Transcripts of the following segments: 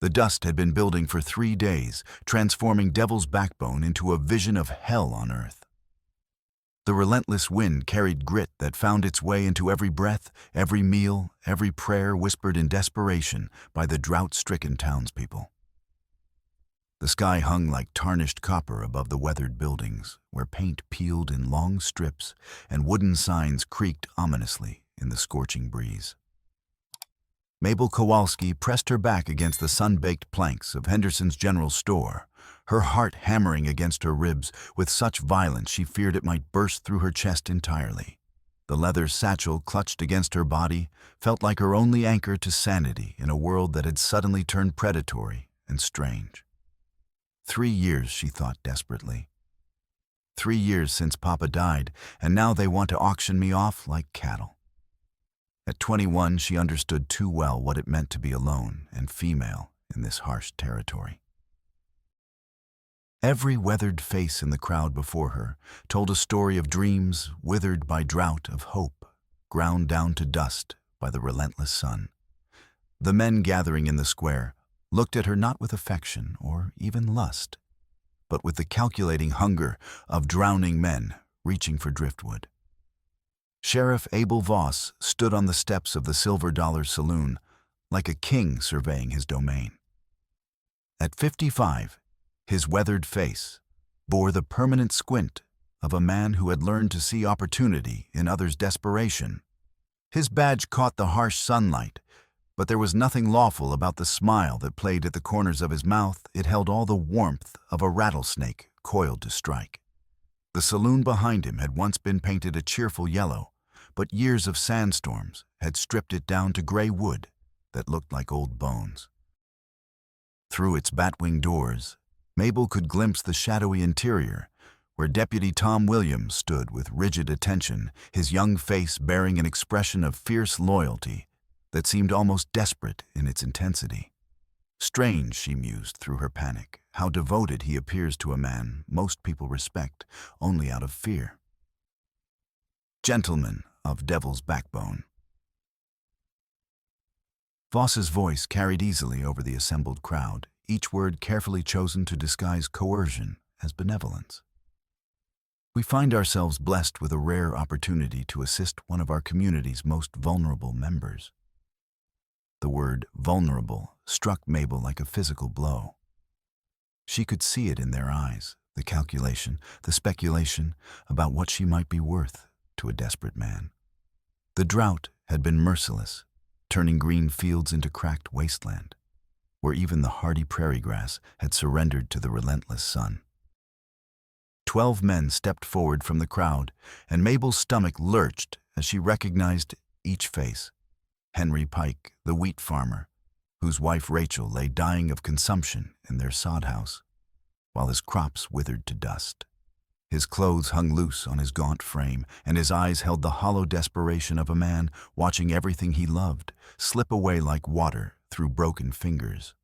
The dust had been building for 3 days, transforming Devil's Backbone into a vision of hell on earth. The relentless wind carried grit that found its way into every breath, every meal, every prayer whispered in desperation by the drought-stricken townspeople. The sky hung like tarnished copper above the weathered buildings, where paint peeled in long strips and wooden signs creaked ominously in the scorching breeze. Mabel Kowalski pressed her back against the sun-baked planks of Henderson's General Store, her heart hammering against her ribs with such violence she feared it might burst through her chest entirely. The leather satchel clutched against her body felt like her only anchor to sanity in a world that had suddenly turned predatory and strange. 3 years, she thought desperately. 3 years since Papa died, and now they want to auction me off like cattle. At 21, she understood too well what it meant to be alone and female in this harsh territory. Every weathered face in the crowd before her told a story of dreams withered by drought, of hope ground down to dust by the relentless sun. The men gathering in the square looked at her not with affection or even lust, but with the calculating hunger of drowning men reaching for driftwood. Sheriff Abel Voss stood on the steps of the Silver Dollar Saloon like a king surveying his domain. At 55, his weathered face bore the permanent squint of a man who had learned to see opportunity in others' desperation. His badge caught the harsh sunlight, but there was nothing lawful about the smile that played at the corners of his mouth. It held all the warmth of a rattlesnake coiled to strike. The saloon behind him had once been painted a cheerful yellow, but years of sandstorms had stripped it down to gray wood that looked like old bones. Through its batwing doors, Mabel could glimpse the shadowy interior, where Deputy Tom Williams stood with rigid attention, his young face bearing an expression of fierce loyalty that seemed almost desperate in its intensity. Strange, she mused through her panic, how devoted he appears to a man most people respect only out of fear. Gentleman of Devil's Backbone. Voss's voice carried easily over the assembled crowd, each word carefully chosen to disguise coercion as benevolence. We find ourselves blessed with a rare opportunity to assist one of our community's most vulnerable members. The word vulnerable struck Mabel like a physical blow. She could see it in their eyes, the calculation, the speculation about what she might be worth to a desperate man. The drought had been merciless, turning green fields into cracked wasteland, where even the hardy prairie grass had surrendered to the relentless sun. 12 men stepped forward from the crowd, and Mabel's stomach lurched as she recognized each face. Henry Pike, the wheat farmer, whose wife Rachel lay dying of consumption in their sod house, while his crops withered to dust. His clothes hung loose on his gaunt frame, and his eyes held the hollow desperation of a man watching everything he loved slip away like water through broken fingers.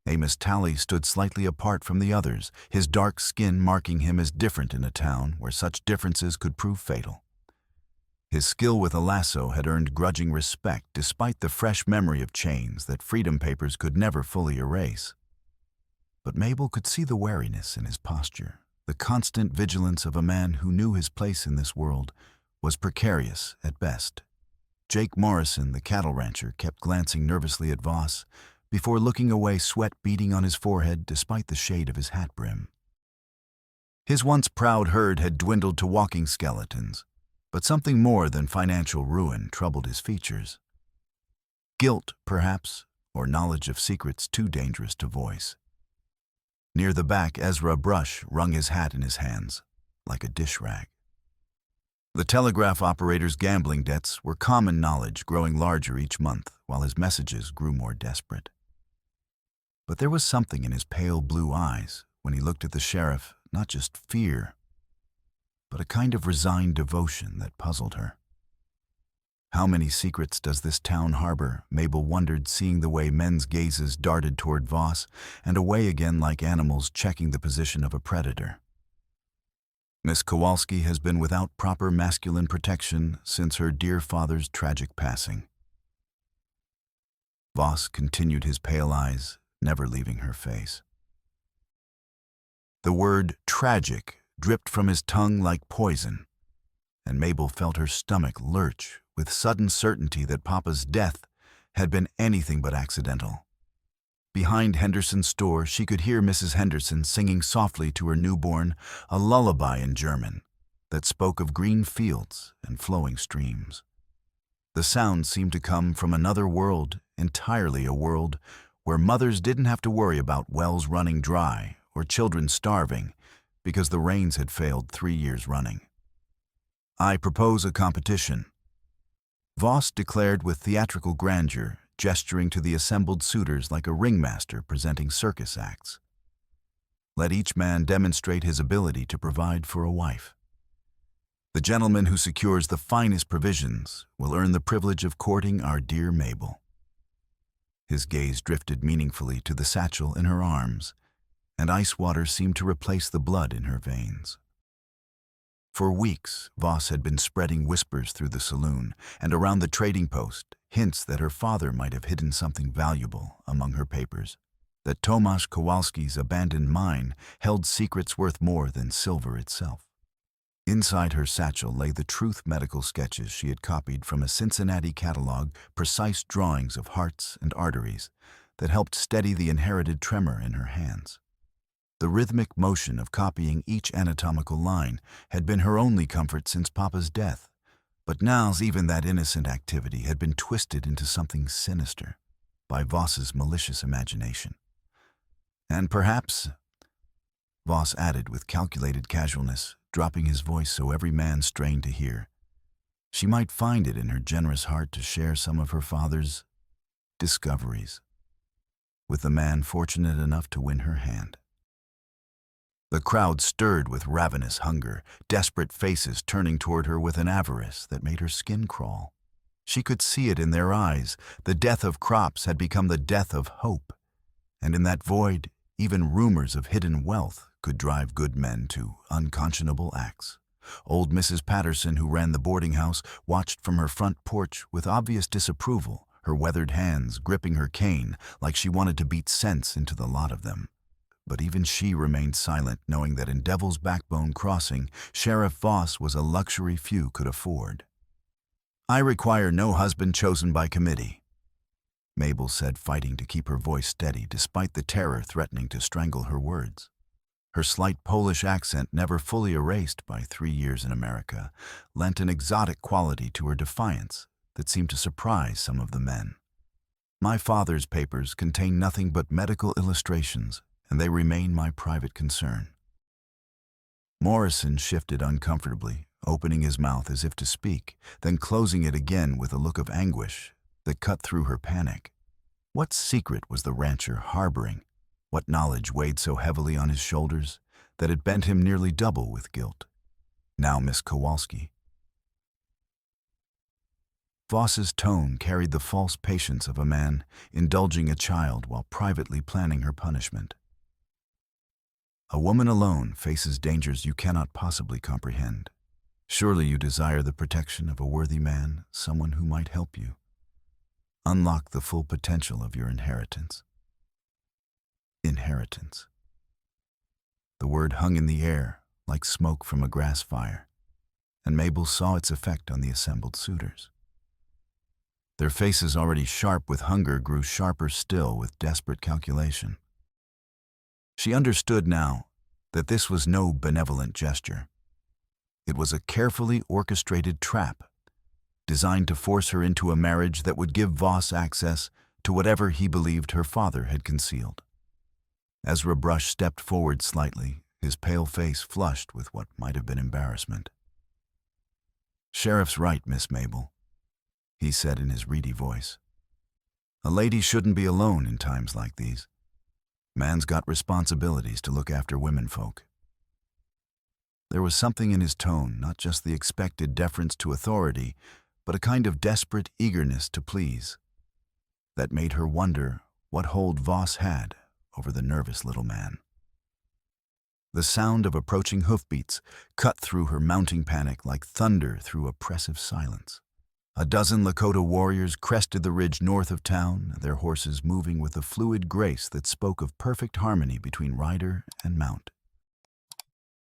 Amos Talley stood slightly apart from the others, his dark skin marking him as different in a town where such differences could prove fatal. His skill with a lasso had earned grudging respect despite the fresh memory of chains that freedom papers could never fully erase. But Mabel could see the wariness in his posture, the constant vigilance of a man who knew his place in this world was precarious at best. Jake Morrison, the cattle rancher, kept glancing nervously at Voss before looking away, sweat beading on his forehead despite the shade of his hat brim. His once proud herd had dwindled to walking skeletons, but something more than financial ruin troubled his features. Guilt, perhaps, or knowledge of secrets too dangerous to voice. Near the back, Ezra Brush wrung his hat in his hands, like a dish rag. The telegraph operator's gambling debts were common knowledge, growing larger each month, while his messages grew more desperate. But there was something in his pale blue eyes when he looked at the sheriff, not just fear, but a kind of resigned devotion that puzzled her. How many secrets does this town harbor? Mabel wondered, seeing the way men's gazes darted toward Voss and away again like animals checking the position of a predator. Miss Kowalski has been without proper masculine protection since her dear father's tragic passing. Voss continued, his pale eyes never leaving her face. The word tragic dripped from his tongue like poison, and Mabel felt her stomach lurch with sudden certainty that Papa's death had been anything but accidental. Behind Henderson's store, she could hear Mrs. Henderson singing softly to her newborn a lullaby in German that spoke of green fields and flowing streams. The sound seemed to come from another world, entirely a world where mothers didn't have to worry about wells running dry or children starving because the rains had failed 3 years running. "I propose a competition," Voss declared with theatrical grandeur, gesturing to the assembled suitors like a ringmaster presenting circus acts. "Let each man demonstrate his ability to provide for a wife. The gentleman who secures the finest provisions will earn the privilege of courting our dear Mabel." His gaze drifted meaningfully to the satchel in her arms, and ice water seemed to replace the blood in her veins. For weeks, Voss had been spreading whispers through the saloon and around the trading post, hints that her father might have hidden something valuable among her papers, that Tomasz Kowalski's abandoned mine held secrets worth more than silver itself. Inside her satchel lay the truth medical sketches she had copied from a Cincinnati catalog, precise drawings of hearts and arteries that helped steady the inherited tremor in her hands. The rhythmic motion of copying each anatomical line had been her only comfort since Papa's death, but now even that innocent activity had been twisted into something sinister by Voss's malicious imagination. "And perhaps," Voss added with calculated casualness, dropping his voice so every man strained to hear, "she might find it in her generous heart to share some of her father's discoveries with the man fortunate enough to win her hand." The crowd stirred with ravenous hunger, desperate faces turning toward her with an avarice that made her skin crawl. She could see it in their eyes. The death of crops had become the death of hope, and in that void, even rumors of hidden wealth could drive good men to unconscionable acts. Old Mrs. Patterson, who ran the boarding house, watched from her front porch with obvious disapproval, her weathered hands gripping her cane like she wanted to beat sense into the lot of them. But even she remained silent, knowing that in Devil's Backbone Crossing, Sheriff Voss was a luxury few could afford. "I require no husband chosen by committee," Mabel said, fighting to keep her voice steady despite the terror threatening to strangle her words. Her slight Polish accent, never fully erased by 3 years in America, lent an exotic quality to her defiance that seemed to surprise some of the men. "My father's papers contain nothing but medical illustrations, and they remain my private concern." Morrison shifted uncomfortably, opening his mouth as if to speak, then closing it again with a look of anguish that cut through her panic. What secret was the rancher harboring? What knowledge weighed so heavily on his shoulders that it bent him nearly double with guilt? Now Miss Kowalski. Voss's tone carried the false patience of a man indulging a child while privately planning her punishment. "A woman alone faces dangers you cannot possibly comprehend. Surely you desire the protection of a worthy man, someone who might help you unlock the full potential of your inheritance." Inheritance. The word hung in the air like smoke from a grass fire, and Mabel saw its effect on the assembled suitors. Their faces, already sharp with hunger, grew sharper still with desperate calculation. She understood now that this was no benevolent gesture. It was a carefully orchestrated trap, designed to force her into a marriage that would give Voss access to whatever he believed her father had concealed. Ezra Brush stepped forward slightly, his pale face flushed with what might have been embarrassment. "Sheriff's right, Miss Mabel," he said in his reedy voice. "A lady shouldn't be alone in times like these. Man's got responsibilities to look after womenfolk." There was something in his tone, not just the expected deference to authority, but a kind of desperate eagerness to please, that made her wonder what hold Voss had over the nervous little man. The sound of approaching hoofbeats cut through her mounting panic like thunder through oppressive silence. A dozen Lakota warriors crested the ridge north of town, their horses moving with a fluid grace that spoke of perfect harmony between rider and mount.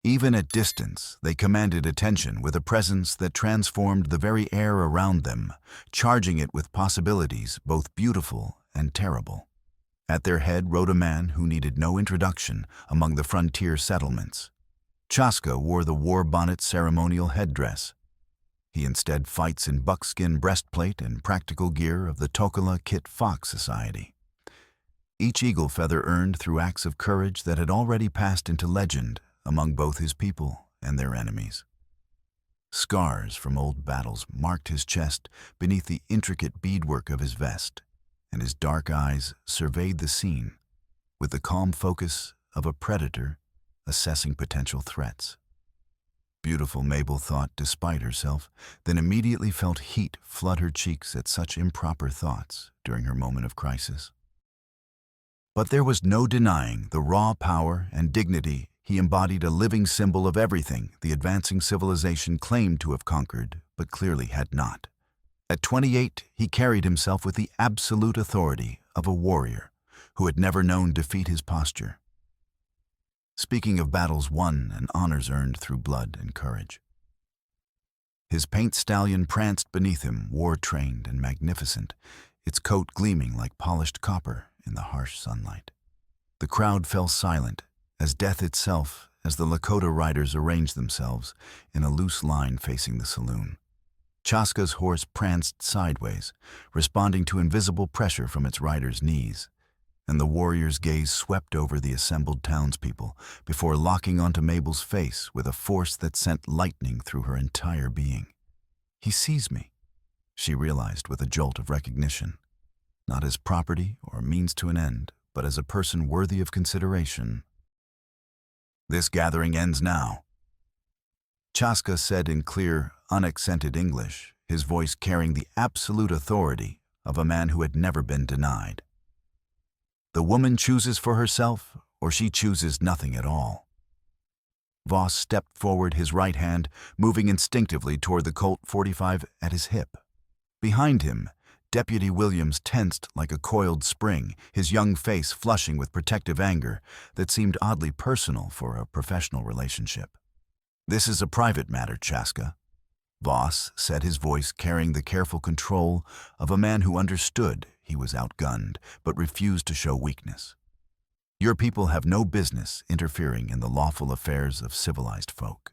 Even at distance, they commanded attention with a presence that transformed the very air around them, charging it with possibilities both beautiful and terrible. At their head rode a man who needed no introduction among the frontier settlements. Chaska wore the war bonnet ceremonial headdress. He instead fights in buckskin breastplate and practical gear of the Tokala Kit Fox Society. Each eagle feather earned through acts of courage that had already passed into legend among both his people and their enemies. Scars from old battles marked his chest beneath the intricate beadwork of his vest, and his dark eyes surveyed the scene with the calm focus of a predator assessing potential threats. Beautiful Mabel thought despite herself, then immediately felt heat flood her cheeks at such improper thoughts during her moment of crisis. But there was no denying the raw power and dignity. He embodied a living symbol of everything the advancing civilization claimed to have conquered, but clearly had not. At 28, he carried himself with the absolute authority of a warrior who had never known defeat his posture. Speaking of battles won and honors earned through blood and courage. His paint stallion pranced beneath him, war-trained and magnificent, its coat gleaming like polished copper in the harsh sunlight. The crowd fell silent, as death itself, as the Lakota riders arranged themselves in a loose line facing the saloon. Chaska's horse pranced sideways, responding to invisible pressure from its rider's knees, and the warrior's gaze swept over the assembled townspeople before locking onto Mabel's face with a force that sent lightning through her entire being. He sees me, she realized with a jolt of recognition, not as property or means to an end, but as a person worthy of consideration. This gathering ends now, Chaska said in clear, unaccented English, his voice carrying the absolute authority of a man who had never been denied. The woman chooses for herself, or she chooses nothing at all. Voss stepped forward, his right hand moving instinctively toward the Colt 45 at his hip. Behind him, Deputy Williams tensed like a coiled spring, his young face flushing with protective anger that seemed oddly personal for a professional relationship. "This is a private matter, Chaska," Voss said, his voice carrying the careful control of a man who understood he was outgunned but refused to show weakness. "Your people have no business interfering in the lawful affairs of civilized folk."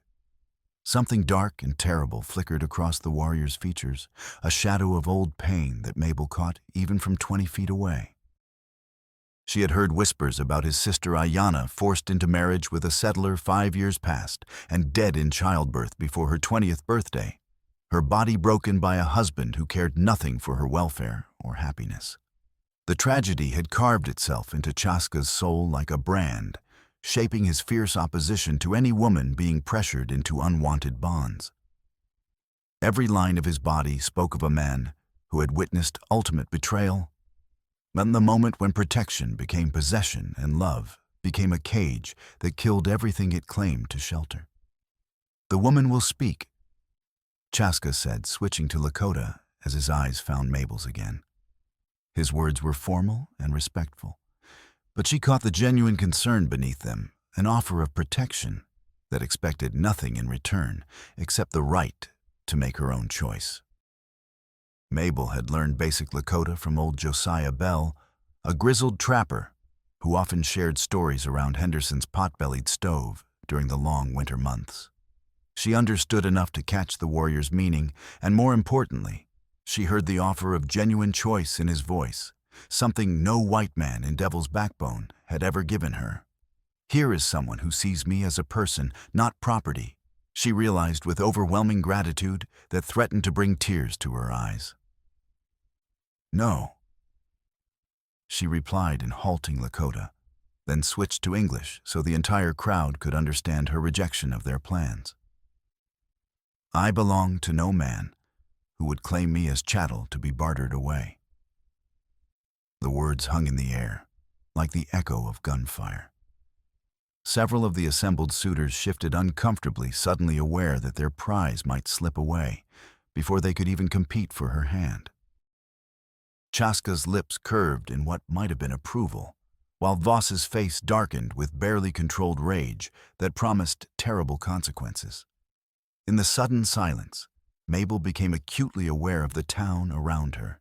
Something dark and terrible flickered across the warrior's features, a shadow of old pain that Mabel caught even from 20 feet away. She had heard whispers about his sister Ayanna forced into marriage with a settler 5 years past and dead in childbirth before her 20th birthday, her body broken by a husband who cared nothing for her welfare or happiness. The tragedy had carved itself into Chaska's soul like a brand, shaping his fierce opposition to any woman being pressured into unwanted bonds. Every line of his body spoke of a man who had witnessed ultimate betrayal, but the moment when protection became possession and love became a cage that killed everything it claimed to shelter. "The woman will speak," Chaska said, switching to Lakota as his eyes found Mabel's again. His words were formal and respectful, but she caught the genuine concern beneath them, an offer of protection that expected nothing in return except the right to make her own choice. Mabel had learned basic Lakota from old Josiah Bell, a grizzled trapper who often shared stories around Henderson's pot-bellied stove during the long winter months. She understood enough to catch the warrior's meaning, and more importantly, she heard the offer of genuine choice in his voice, something no white man in Devil's Backbone had ever given her. "Here is someone who sees me as a person, not property," she realized with overwhelming gratitude that threatened to bring tears to her eyes. "No," she replied in halting Lakota, then switched to English so the entire crowd could understand her rejection of their plans. "I belong to no man who would claim me as chattel to be bartered away." The words hung in the air, like the echo of gunfire. Several of the assembled suitors shifted uncomfortably, suddenly aware that their prize might slip away, before they could even compete for her hand. Chaska's lips curved in what might have been approval, while Voss's face darkened with barely controlled rage that promised terrible consequences. In the sudden silence, Mabel became acutely aware of the town around her.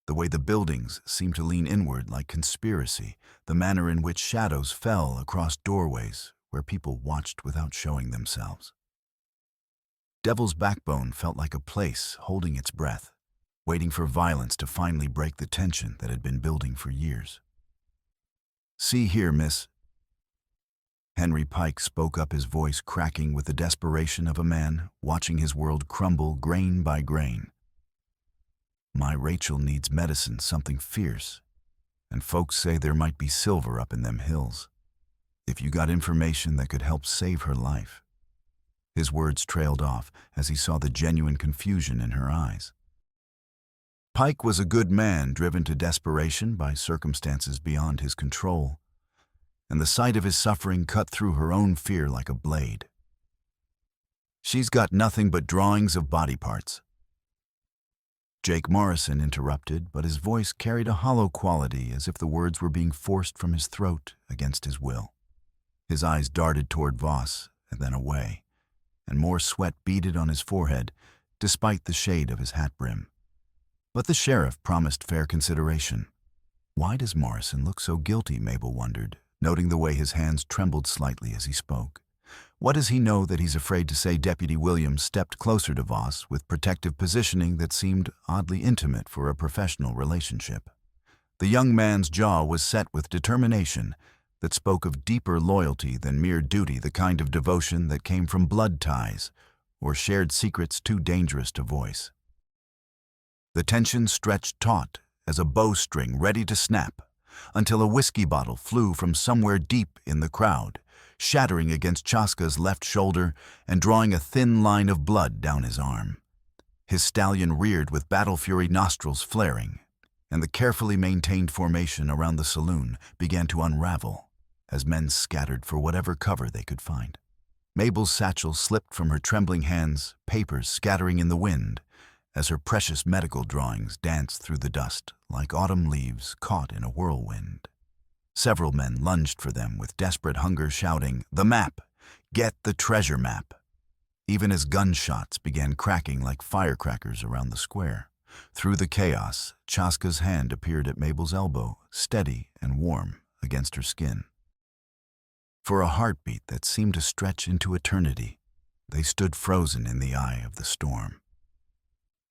The way the buildings seemed to lean inward like conspiracy, the manner in which shadows fell across doorways where people watched without showing themselves. Devil's Backbone felt like a place holding its breath, waiting for violence to finally break the tension that had been building for years. "See here, miss." Henry Pike spoke up, his voice cracking with the desperation of a man watching his world crumble grain by grain. "My Rachel needs medicine, something fierce, and folks say there might be silver up in them hills. If you got information that could help save her life." His words trailed off as he saw the genuine confusion in her eyes. Pike was a good man driven to desperation by circumstances beyond his control, and the sight of his suffering cut through her own fear like a blade. "She's got nothing but drawings of body parts." Jake Morrison interrupted, but his voice carried a hollow quality, as if the words were being forced from his throat against his will. His eyes darted toward Voss and then away, and more sweat beaded on his forehead, despite the shade of his hat brim. But the sheriff promised fair consideration. Why does Morrison look so guilty, Mabel wondered, noting the way his hands trembled slightly as he spoke. What does he know that he's afraid to say? Deputy Williams stepped closer to Voss with protective positioning that seemed oddly intimate for a professional relationship. The young man's jaw was set with determination that spoke of deeper loyalty than mere duty, the kind of devotion that came from blood ties or shared secrets too dangerous to voice. The tension stretched taut as a bowstring ready to snap, until a whiskey bottle flew from somewhere deep in the crowd, shattering against Chaska's left shoulder and drawing a thin line of blood down his arm. His stallion reared with battle fury, nostrils flaring, and the carefully maintained formation around the saloon began to unravel as men scattered for whatever cover they could find. Mabel's satchel slipped from her trembling hands, papers scattering in the wind, as her precious medical drawings danced through the dust like autumn leaves caught in a whirlwind. Several men lunged for them with desperate hunger, shouting, "The map! Get the treasure map!" Even as gunshots began cracking like firecrackers around the square. Through the chaos, Chaska's hand appeared at Mabel's elbow, steady and warm against her skin. For a heartbeat that seemed to stretch into eternity, they stood frozen in the eye of the storm.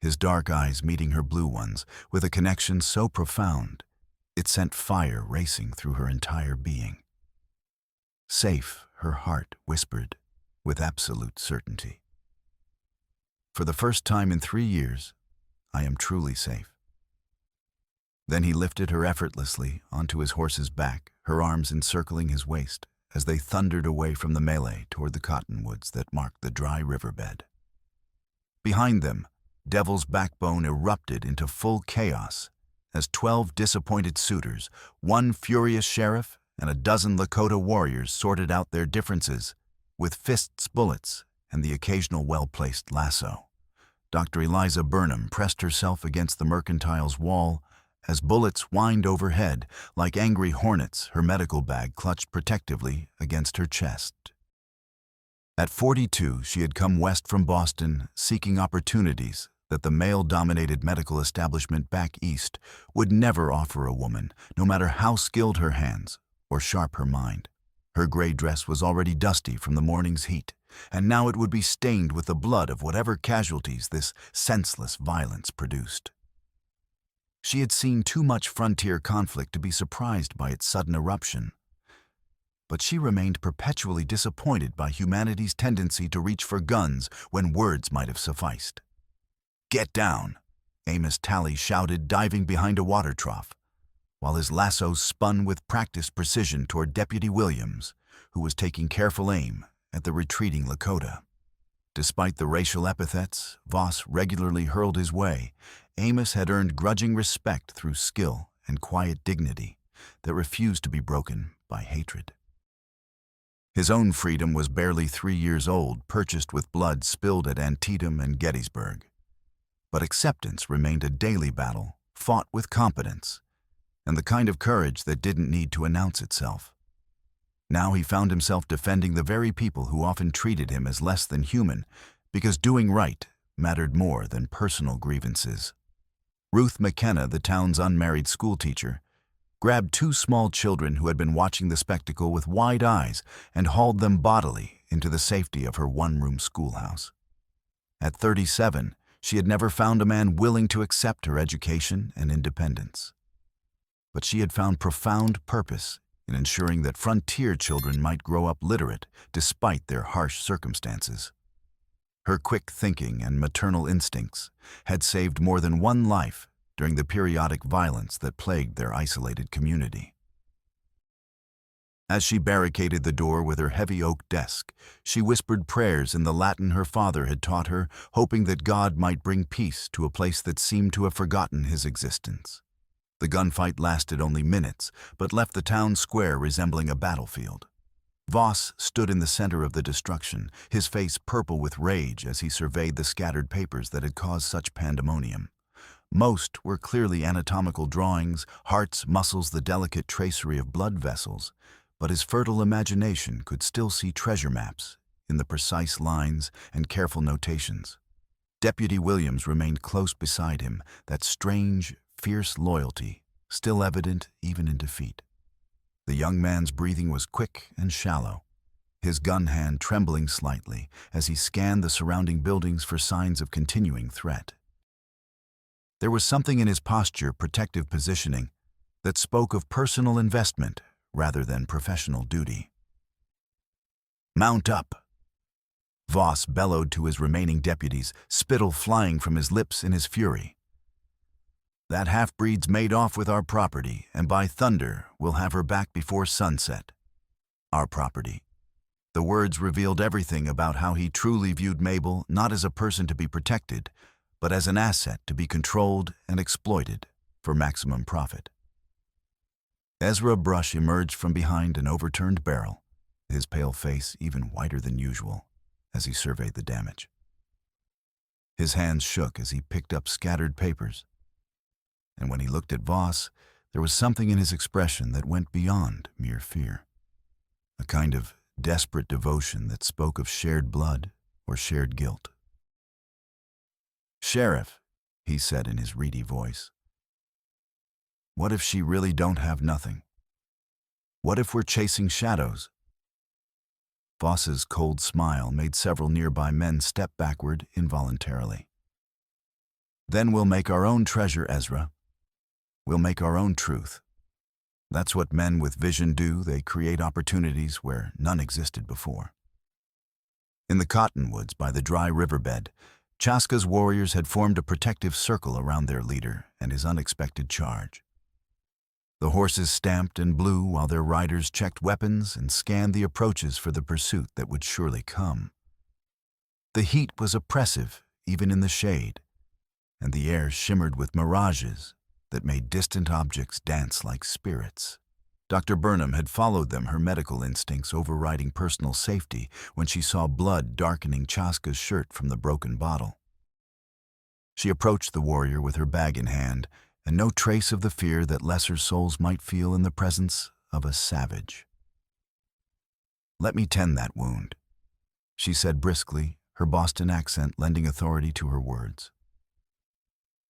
His dark eyes meeting her blue ones with a connection so profound, it sent fire racing through her entire being. Safe, her heart whispered with absolute certainty. For the first time in 3 years, I am truly safe. Then he lifted her effortlessly onto his horse's back, her arms encircling his waist, as they thundered away from the melee toward the cottonwoods that marked the dry riverbed. Behind them, Devil's Backbone erupted into full chaos as 12 disappointed suitors, 1 furious sheriff, and a dozen Lakota warriors sorted out their differences with fists, bullets, and the occasional well-placed lasso. Dr. Eliza Burnham pressed herself against the mercantile's wall as bullets whined overhead like angry hornets, her medical bag clutched protectively against her chest. At 42, she had come west from Boston, seeking opportunities that the male-dominated medical establishment back east would never offer a woman, no matter how skilled her hands or sharp her mind. Her gray dress was already dusty from the morning's heat, and now it would be stained with the blood of whatever casualties this senseless violence produced. She had seen too much frontier conflict to be surprised by its sudden eruption, but she remained perpetually disappointed by humanity's tendency to reach for guns when words might have sufficed. "Get down," Amos Talley shouted, diving behind a water trough, while his lasso spun with practiced precision toward Deputy Williams, who was taking careful aim at the retreating Lakota. Despite the racial epithets Voss regularly hurled his way, Amos had earned grudging respect through skill and quiet dignity that refused to be broken by hatred. His own freedom was barely 3 years old, purchased with blood spilled at Antietam and Gettysburg. But acceptance remained a daily battle, fought with competence, and the kind of courage that didn't need to announce itself. Now he found himself defending the very people who often treated him as less than human, because doing right mattered more than personal grievances. Ruth McKenna, the town's unmarried schoolteacher, grabbed two small children who had been watching the spectacle with wide eyes and hauled them bodily into the safety of her one-room schoolhouse. At 37, she had never found a man willing to accept her education and independence. But she had found profound purpose in ensuring that frontier children might grow up literate despite their harsh circumstances. Her quick thinking and maternal instincts had saved more than one life during the periodic violence that plagued their isolated community. As she barricaded the door with her heavy oak desk, she whispered prayers in the Latin her father had taught her, hoping that God might bring peace to a place that seemed to have forgotten his existence. The gunfight lasted only minutes, but left the town square resembling a battlefield. Voss stood in the center of the destruction, his face purple with rage as he surveyed the scattered papers that had caused such pandemonium. Most were clearly anatomical drawings, hearts, muscles, the delicate tracery of blood vessels, but his fertile imagination could still see treasure maps in the precise lines and careful notations. Deputy Williams remained close beside him, that strange, fierce loyalty still evident even in defeat. The young man's breathing was quick and shallow, his gun hand trembling slightly as he scanned the surrounding buildings for signs of continuing threat. There was something in his posture, protective positioning, that spoke of personal investment rather than professional duty. "Mount up!" Voss bellowed to his remaining deputies, spittle flying from his lips in his fury. "That half-breed's made off with our property, and by thunder, we'll have her back before sunset." Our property. The words revealed everything about how he truly viewed Mabel, not as a person to be protected, but as an asset to be controlled and exploited for maximum profit. Ezra Brush emerged from behind an overturned barrel, his pale face even whiter than usual, as he surveyed the damage. His hands shook as he picked up scattered papers, and when he looked at Voss, there was something in his expression that went beyond mere fear. A kind of desperate devotion that spoke of shared blood or shared guilt. "Sheriff," he said in his reedy voice, "what if she really don't have nothing? What if we're chasing shadows?" Voss's cold smile made several nearby men step backward involuntarily. "Then we'll make our own treasure, Ezra. We'll make our own truth. That's what men with vision do. They create opportunities where none existed before." In the cottonwoods by the dry riverbed, Chaska's warriors had formed a protective circle around their leader and his unexpected charge. The horses stamped and blew while their riders checked weapons and scanned the approaches for the pursuit that would surely come. The heat was oppressive, even in the shade, and the air shimmered with mirages that made distant objects dance like spirits. Dr. Burnham had followed them, her medical instincts overriding personal safety when she saw blood darkening Chaska's shirt from the broken bottle. She approached the warrior with her bag in hand, and no trace of the fear that lesser souls might feel in the presence of a savage. "Let me tend that wound," she said briskly, her Boston accent lending authority to her words.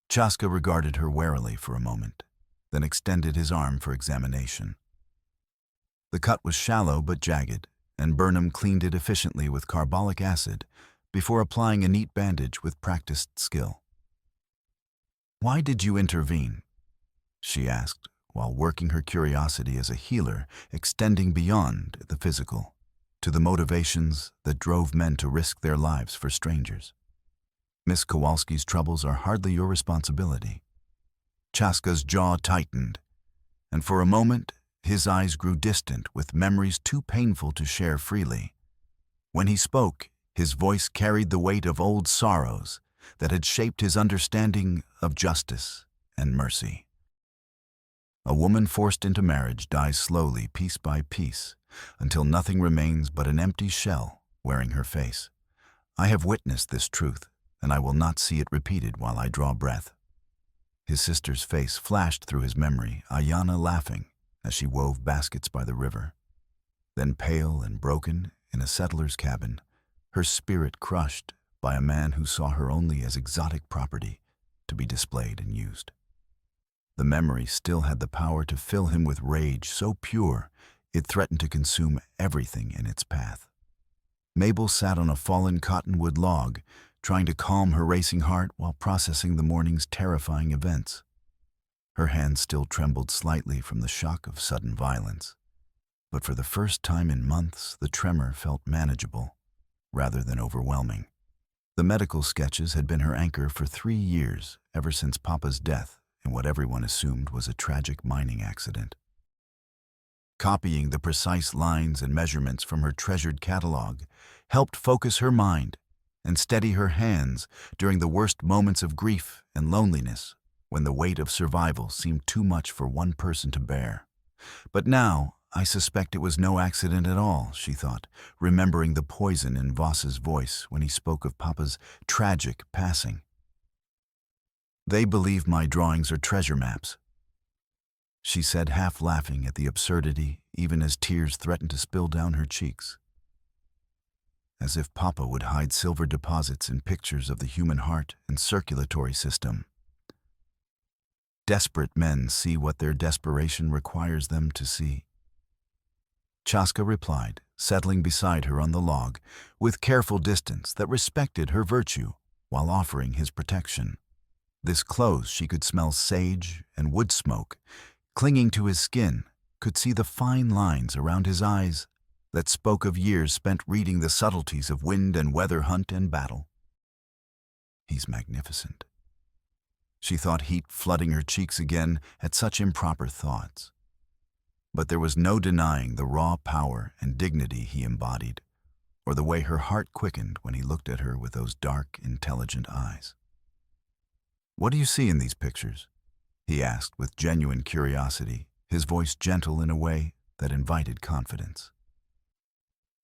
Chaska regarded her warily for a moment, then extended his arm for examination. The cut was shallow but jagged, and Burnham cleaned it efficiently with carbolic acid before applying a neat bandage with practiced skill. "Why did you intervene?" she asked, while working her curiosity as a healer, extending beyond the physical to the motivations that drove men to risk their lives for strangers. "Miss Kowalski's troubles are hardly your responsibility." Chaska's jaw tightened, and for a moment his eyes grew distant with memories too painful to share freely. When he spoke, his voice carried the weight of old sorrows that had shaped his understanding of justice and mercy. A woman forced into marriage dies slowly, piece by piece, until nothing remains but an empty shell wearing her face. I have witnessed this truth and I will not see it repeated while I draw breath." His sister's face flashed through his memory, Ayanna laughing as she wove baskets by the river. Then pale and broken, in a settler's cabin, her spirit crushed by a man who saw her only as exotic property to be displayed and used. The memory still had the power to fill him with rage so pure it threatened to consume everything in its path. Mabel sat on a fallen cottonwood log, trying to calm her racing heart while processing the morning's terrifying events. Her hands still trembled slightly from the shock of sudden violence, but for the first time in months, the tremor felt manageable, rather than overwhelming. The medical sketches had been her anchor for 3 years, ever since Papa's death in what everyone assumed was a tragic mining accident. Copying the precise lines and measurements from her treasured catalog helped focus her mind and steady her hands during the worst moments of grief and loneliness, when the weight of survival seemed too much for one person to bear. But now, I suspect it was no accident at all, she thought, remembering the poison in Voss's voice when he spoke of Papa's tragic passing. "They believe my drawings are treasure maps," she said, half laughing at the absurdity, even as tears threatened to spill down her cheeks. As if Papa would hide silver deposits in pictures of the human heart and circulatory system. Desperate men see what their desperation requires them to see. Chaska replied, settling beside her on the log, with careful distance that respected her virtue while offering his protection. This close she could smell sage and wood smoke, clinging to his skin, could see the fine lines around his eyes that spoke of years spent reading the subtleties of wind and weather, hunt and battle. He's magnificent. She thought, heat flooding her cheeks again at such improper thoughts. But there was no denying the raw power and dignity he embodied, or the way her heart quickened when he looked at her with those dark, intelligent eyes. "What do you see in these pictures?" he asked with genuine curiosity, his voice gentle in a way that invited confidence.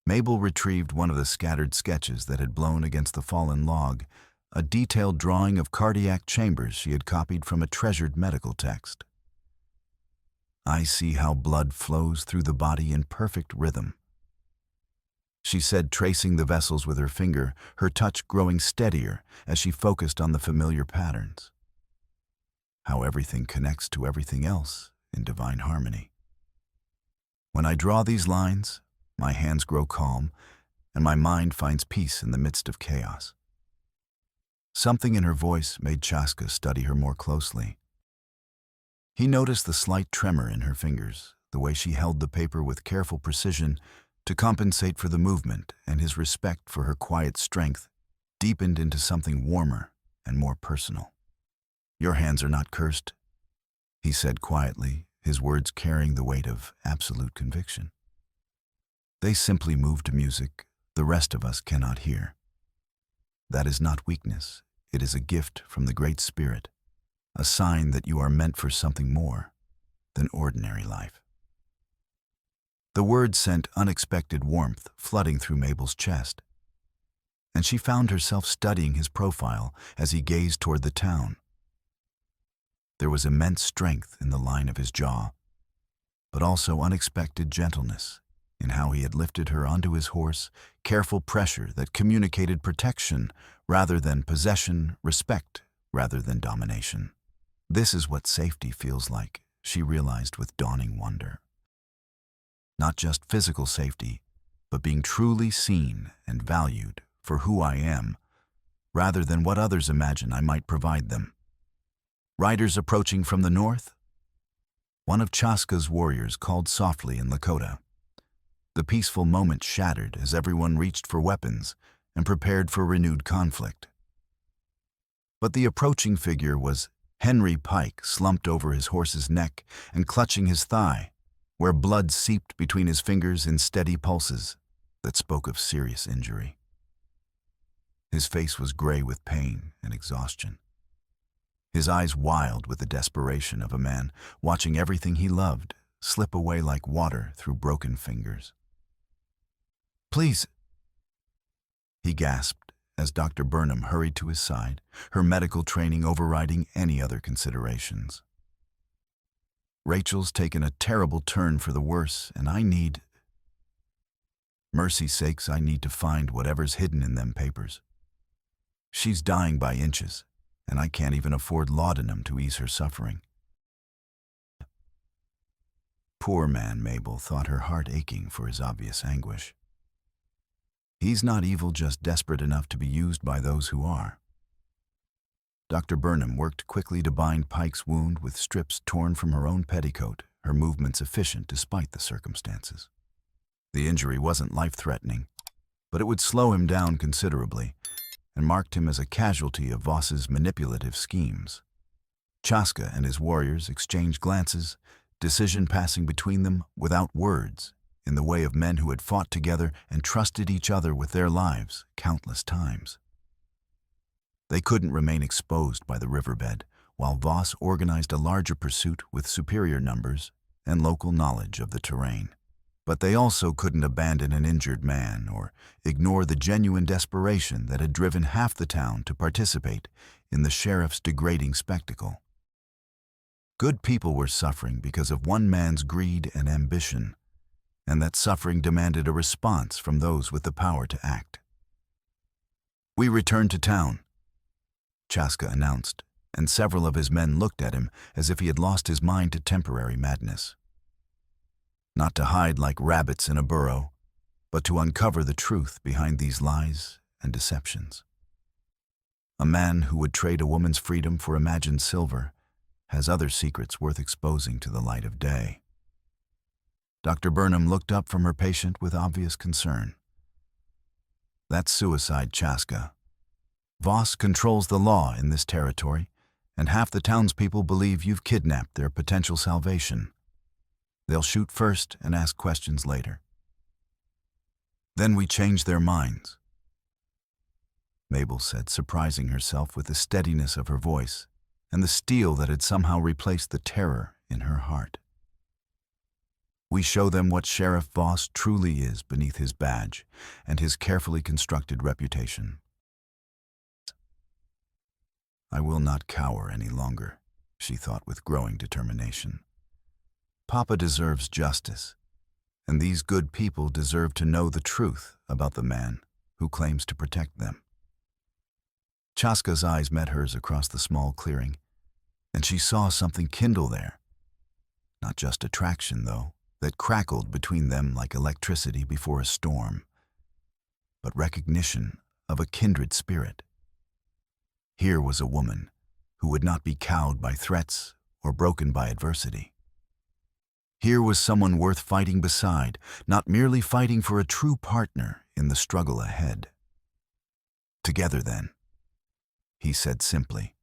Mabel retrieved one of the scattered sketches that had blown against the fallen log, a detailed drawing of cardiac chambers she had copied from a treasured medical text. "I see how blood flows through the body in perfect rhythm," she said, tracing the vessels with her finger, her touch growing steadier as she focused on the familiar patterns. "How everything connects to everything else in divine harmony. When I draw these lines, my hands grow calm, and my mind finds peace in the midst of chaos." Something in her voice made Chaska study her more closely. He noticed the slight tremor in her fingers, the way she held the paper with careful precision to compensate for the movement, and his respect for her quiet strength deepened into something warmer and more personal. "Your hands are not cursed," he said quietly, his words carrying the weight of absolute conviction. "They simply move to music the rest of us cannot hear. That is not weakness, it is a gift from the Great Spirit, a sign that you are meant for something more than ordinary life." The words sent unexpected warmth flooding through Mabel's chest, and she found herself studying his profile as he gazed toward the town. There was immense strength in the line of his jaw, but also unexpected gentleness in how he had lifted her onto his horse, careful pressure that communicated protection rather than possession, respect rather than domination. This is what safety feels like, she realized with dawning wonder. Not just physical safety, but being truly seen and valued for who I am, rather than what others imagine I might provide them. Riders approaching from the north? One of Chaska's warriors called softly in Lakota. The peaceful moment shattered as everyone reached for weapons and prepared for renewed conflict. But the approaching figure was Henry Pike, slumped over his horse's neck and clutching his thigh, where blood seeped between his fingers in steady pulses that spoke of serious injury. His face was gray with pain and exhaustion, his eyes wild with the desperation of a man watching everything he loved slip away like water through broken fingers. "Please," he gasped as Dr. Burnham hurried to his side, her medical training overriding any other considerations. "Rachel's taken a terrible turn for the worse, and mercy's sakes, I need to find whatever's hidden in them papers. She's dying by inches, and I can't even afford laudanum to ease her suffering." Poor man, Mabel thought, her heart aching for his obvious anguish. He's not evil, just desperate enough to be used by those who are. Dr. Burnham worked quickly to bind Pike's wound with strips torn from her own petticoat, her movements efficient despite the circumstances. The injury wasn't life-threatening, but it would slow him down considerably and marked him as a casualty of Voss's manipulative schemes. Chaska and his warriors exchanged glances, decision passing between them without words, in the way of men who had fought together and trusted each other with their lives countless times. They couldn't remain exposed by the riverbed, while Voss organized a larger pursuit with superior numbers and local knowledge of the terrain. But they also couldn't abandon an injured man or ignore the genuine desperation that had driven half the town to participate in the sheriff's degrading spectacle. Good people were suffering because of one man's greed and ambition, and that suffering demanded a response from those with the power to act. "We return to town," Chaska announced, and several of his men looked at him as if he had lost his mind to temporary madness. Not to hide like rabbits in a burrow, but to uncover the truth behind these lies and deceptions. A man who would trade a woman's freedom for imagined silver has other secrets worth exposing to the light of day. Dr. Burnham looked up from her patient with obvious concern. "That's suicide, Chaska. Voss controls the law in this territory, and half the townspeople believe you've kidnapped their potential salvation. They'll shoot first and ask questions later. Then we change their minds," Mabel said, surprising herself with the steadiness of her voice and the steel that had somehow replaced the terror in her heart. "We show them what Sheriff Voss truly is beneath his badge and his carefully constructed reputation. I will not cower any longer," she thought with growing determination. "Papa deserves justice, and these good people deserve to know the truth about the man who claims to protect them." Chaska's eyes met hers across the small clearing, and she saw something kindle there. Not just attraction, though, that crackled between them like electricity before a storm, but recognition of a kindred spirit. Here was a woman who would not be cowed by threats or broken by adversity. Here was someone worth fighting beside, not merely fighting for a true partner in the struggle ahead. "Together, then," he said simply,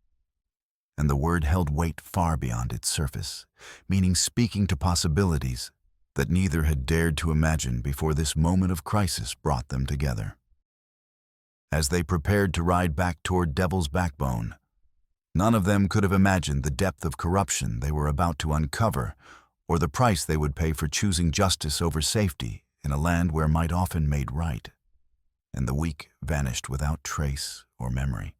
and the word held weight far beyond its surface, meaning speaking to possibilities that neither had dared to imagine before this moment of crisis brought them together. As they prepared to ride back toward Devil's Backbone, none of them could have imagined the depth of corruption they were about to uncover or the price they would pay for choosing justice over safety in a land where might often made right, and the weak vanished without trace or memory.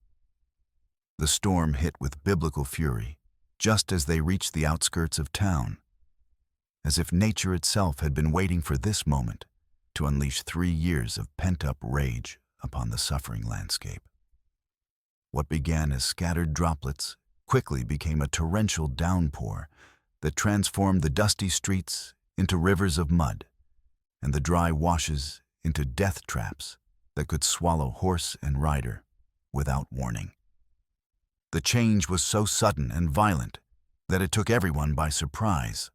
The storm hit with biblical fury just as they reached the outskirts of town, as if nature itself had been waiting for this moment to unleash 3 years of pent-up rage upon the suffering landscape. What began as scattered droplets quickly became a torrential downpour that transformed the dusty streets into rivers of mud and the dry washes into death traps that could swallow horse and rider without warning. The change was so sudden and violent that it took everyone by surprise.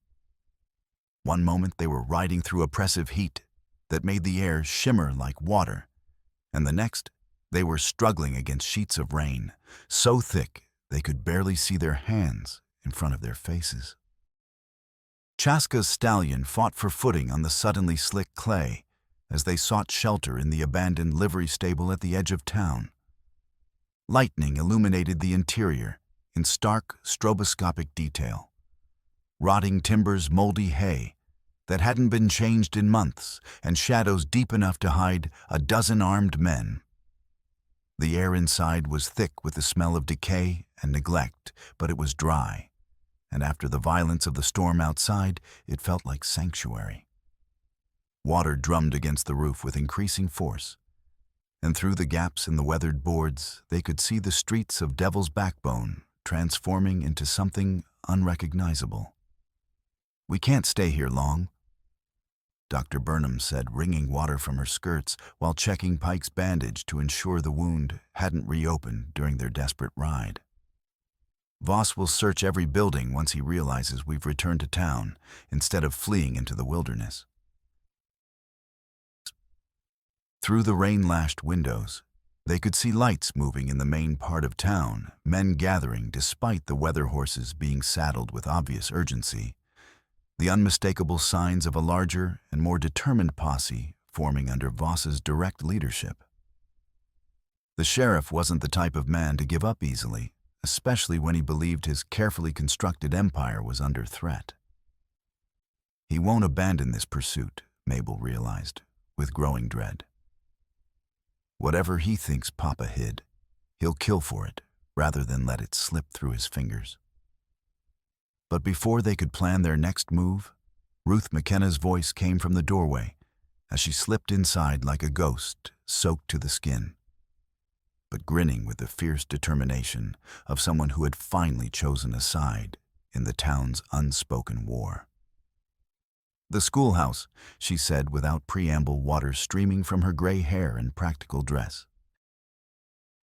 One moment they were riding through oppressive heat that made the air shimmer like water, and the next they were struggling against sheets of rain so thick they could barely see their hands in front of their faces. Chaska's stallion fought for footing on the suddenly slick clay as they sought shelter in the abandoned livery stable at the edge of town. Lightning illuminated the interior in stark, stroboscopic detail. Rotting timbers, moldy hay that hadn't been changed in months, and shadows deep enough to hide a dozen armed men. The air inside was thick with the smell of decay and neglect, but it was dry, and after the violence of the storm outside, it felt like sanctuary. Water drummed against the roof with increasing force, and through the gaps in the weathered boards, they could see the streets of Devil's Backbone transforming into something unrecognizable. "We can't stay here long," Dr. Burnham said, wringing water from her skirts while checking Pike's bandage to ensure the wound hadn't reopened during their desperate ride. "Voss will search every building once he realizes we've returned to town, instead of fleeing into the wilderness." Through the rain-lashed windows, they could see lights moving in the main part of town, men gathering despite the weather horses being saddled with obvious urgency, the unmistakable signs of a larger and more determined posse forming under Voss's direct leadership. The sheriff wasn't the type of man to give up easily, especially when he believed his carefully constructed empire was under threat. He won't abandon this pursuit, Mabel realized, with growing dread. Whatever he thinks Papa hid, he'll kill for it rather than let it slip through his fingers. But before they could plan their next move, Ruth McKenna's voice came from the doorway as she slipped inside like a ghost, soaked to the skin, but grinning with the fierce determination of someone who had finally chosen a side in the town's unspoken war. "The schoolhouse," she said without preamble, water streaming from her gray hair and practical dress.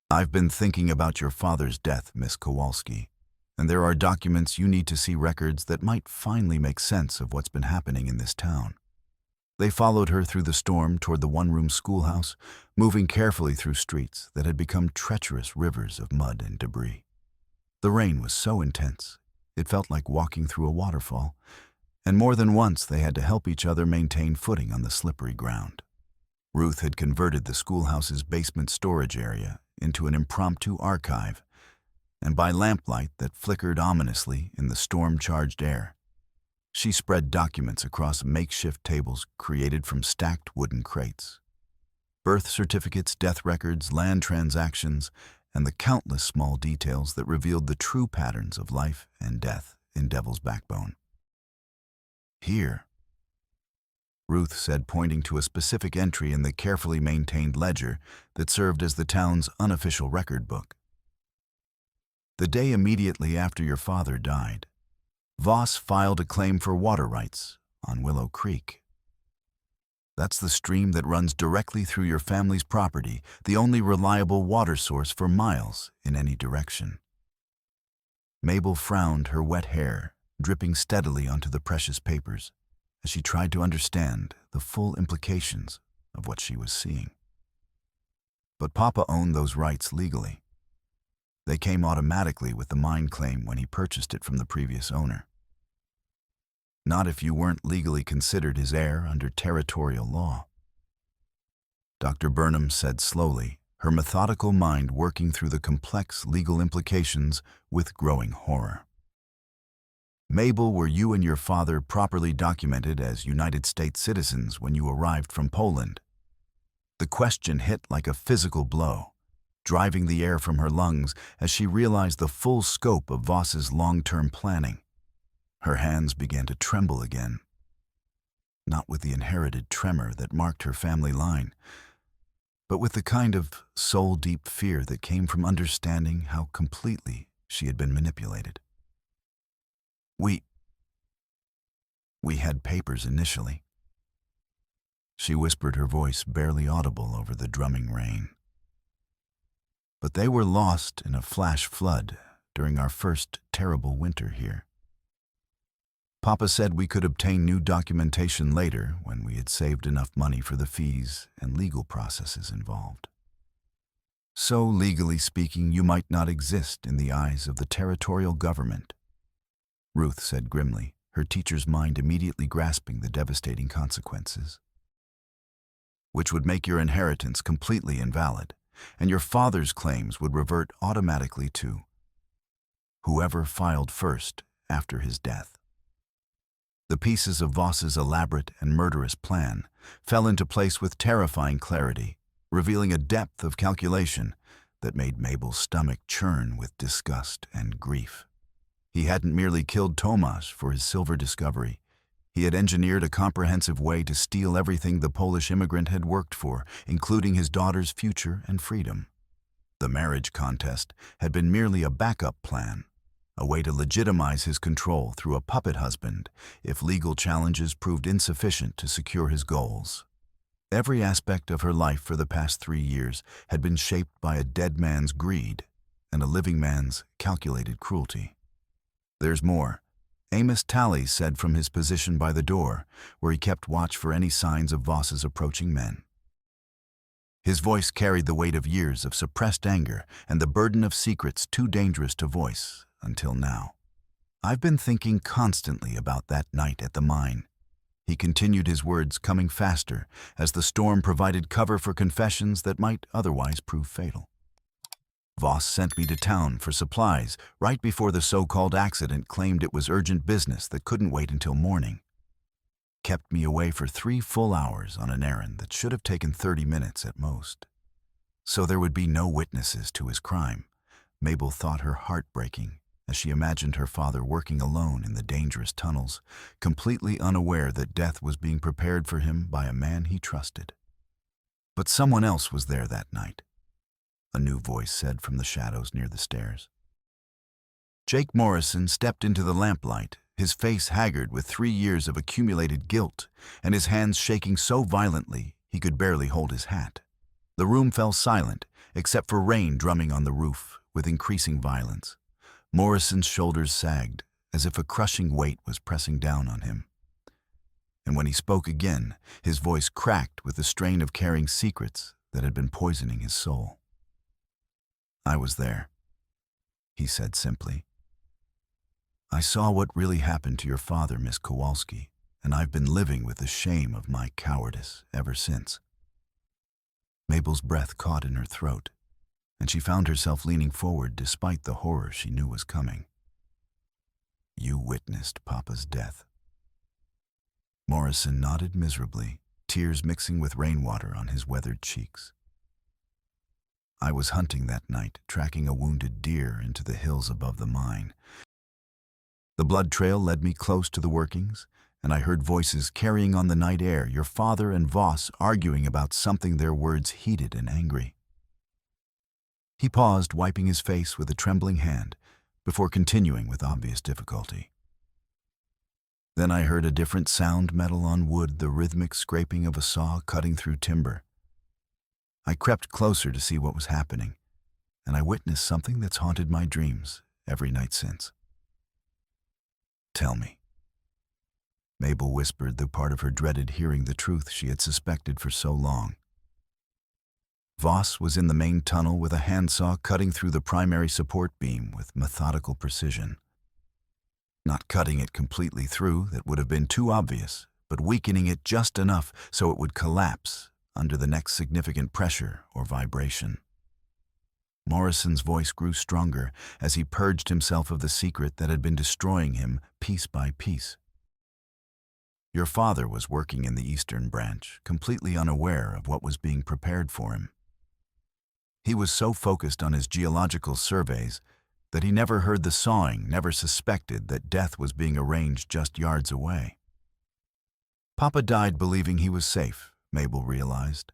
"I've been thinking about your father's death, Miss Kowalski, and there are documents you need to see, records that might finally make sense of what's been happening in this town." They followed her through the storm toward the one-room schoolhouse, moving carefully through streets that had become treacherous rivers of mud and debris. The rain was so intense, it felt like walking through a waterfall, and more than once they had to help each other maintain footing on the slippery ground. Ruth had converted the schoolhouse's basement storage area into an impromptu archive, and by lamplight that flickered ominously in the storm-charged air, she spread documents across makeshift tables created from stacked wooden crates. Birth certificates, death records, land transactions, and the countless small details that revealed the true patterns of life and death in Devil's Backbone. "Here," Ruth said, pointing to a specific entry in the carefully maintained ledger that served as the town's unofficial record book. "The day immediately after your father died, Voss filed a claim for water rights on Willow Creek. That's the stream that runs directly through your family's property, the only reliable water source for miles in any direction." Mabel frowned, her wet hair dripping steadily onto the precious papers as she tried to understand the full implications of what she was seeing. But Papa owned those rights legally. They came automatically with the mine claim when he purchased it from the previous owner. Not if you weren't legally considered his heir under territorial law. Dr. Burnham said slowly, her methodical mind working through the complex legal implications with growing horror. "Mabel, were you and your father properly documented as United States citizens when you arrived from Poland?" The question hit like a physical blow, driving the air from her lungs as she realized the full scope of Voss's long-term planning. Her hands began to tremble again, not with the inherited tremor that marked her family line, but with the kind of soul-deep fear that came from understanding how completely she had been manipulated. We had papers initially," she whispered, her voice barely audible over the drumming rain. "But they were lost in a flash flood during our first terrible winter here. Papa said we could obtain new documentation later when we had saved enough money for the fees and legal processes involved. So, legally speaking, you might not exist in the eyes of the territorial government," Ruth said grimly, her teacher's mind immediately grasping the devastating consequences. "Which would make your inheritance completely invalid, and your father's claims would revert automatically to whoever filed first after his death." The pieces of Voss's elaborate and murderous plan fell into place with terrifying clarity, revealing a depth of calculation that made Mabel's stomach churn with disgust and grief. He hadn't merely killed Tomasz for his silver discovery. He had engineered a comprehensive way to steal everything the Polish immigrant had worked for, including his daughter's future and freedom. The marriage contest had been merely a backup plan, a way to legitimize his control through a puppet husband if legal challenges proved insufficient to secure his goals. Every aspect of her life for the past 3 years had been shaped by a dead man's greed and a living man's calculated cruelty. "There's more," Amos Talley said from his position by the door, where he kept watch for any signs of Voss's approaching men. His voice carried the weight of years of suppressed anger and the burden of secrets too dangerous to voice until now. "I've been thinking constantly about that night at the mine." He continued, his words coming faster as the storm provided cover for confessions that might otherwise prove fatal. "Voss sent me to town for supplies right before the so-called accident, claimed it was urgent business that couldn't wait until morning. Kept me away for 3 full hours on an errand that should have taken 30 minutes at most. So there would be no witnesses to his crime." Mabel thought her heart breaking as she imagined her father working alone in the dangerous tunnels, completely unaware that death was being prepared for him by a man he trusted. But someone else was there that night, a new voice said from the shadows near the stairs. Jake Morrison stepped into the lamplight, his face haggard with 3 years of accumulated guilt, and his hands shaking so violently he could barely hold his hat. The room fell silent, except for rain drumming on the roof with increasing violence. Morrison's shoulders sagged, as if a crushing weight was pressing down on him. And when he spoke again, his voice cracked with the strain of carrying secrets that had been poisoning his soul. "I was there," he said simply. "I saw what really happened to your father, Miss Kowalski, and I've been living with the shame of my cowardice ever since." Mabel's breath caught in her throat, and she found herself leaning forward despite the horror she knew was coming. "You witnessed Papa's death." Morrison nodded miserably, tears mixing with rainwater on his weathered cheeks. "I was hunting that night, tracking a wounded deer into the hills above the mine. The blood trail led me close to the workings, and I heard voices carrying on the night air, your father and Voss arguing about something, their words heated and angry." He paused, wiping his face with a trembling hand, before continuing with obvious difficulty. "Then I heard a different sound, metal on wood, the rhythmic scraping of a saw cutting through timber. I crept closer to see what was happening, and I witnessed something that's haunted my dreams every night since." "Tell me." Mabel whispered, the part of her dreaded hearing the truth she had suspected for so long. Voss was in the main tunnel with a handsaw cutting through the primary support beam with methodical precision. Not cutting it completely through, that would have been too obvious, but weakening it just enough so it would collapse under the next significant pressure or vibration. Morrison's voice grew stronger as he purged himself of the secret that had been destroying him piece by piece. "Your father was working in the Eastern Branch, completely unaware of what was being prepared for him. He was so focused on his geological surveys that he never heard the sawing, never suspected that death was being arranged just yards away. Papa died believing he was safe," Mabel realized,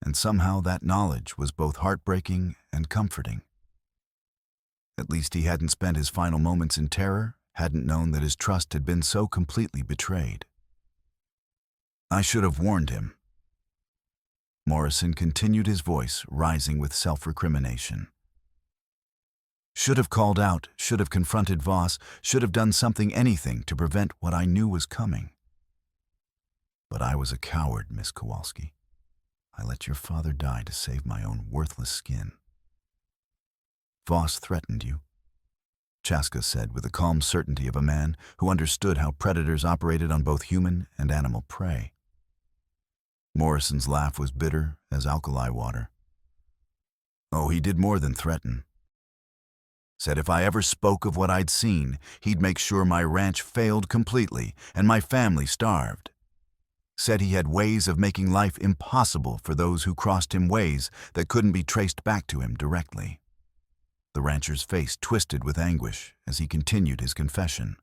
and somehow that knowledge was both heartbreaking and comforting. At least he hadn't spent his final moments in terror, hadn't known that his trust had been so completely betrayed. "I should have warned him." Morrison continued, his voice rising with self-recrimination. "Should have called out, should have confronted Voss, should have done something, anything to prevent what I knew was coming. But I was a coward, Miss Kowalski. I let your father die to save my own worthless skin." "Voss threatened you," Chaska said with the calm certainty of a man who understood how predators operated on both human and animal prey. Morrison's laugh was bitter as alkali water. "Oh, he did more than threaten. Said if I ever spoke of what I'd seen, he'd make sure my ranch failed completely and my family starved. said he had ways of making life impossible for those who crossed him, ways that couldn't be traced back to him directly. The rancher's face twisted with anguish as he continued his confession.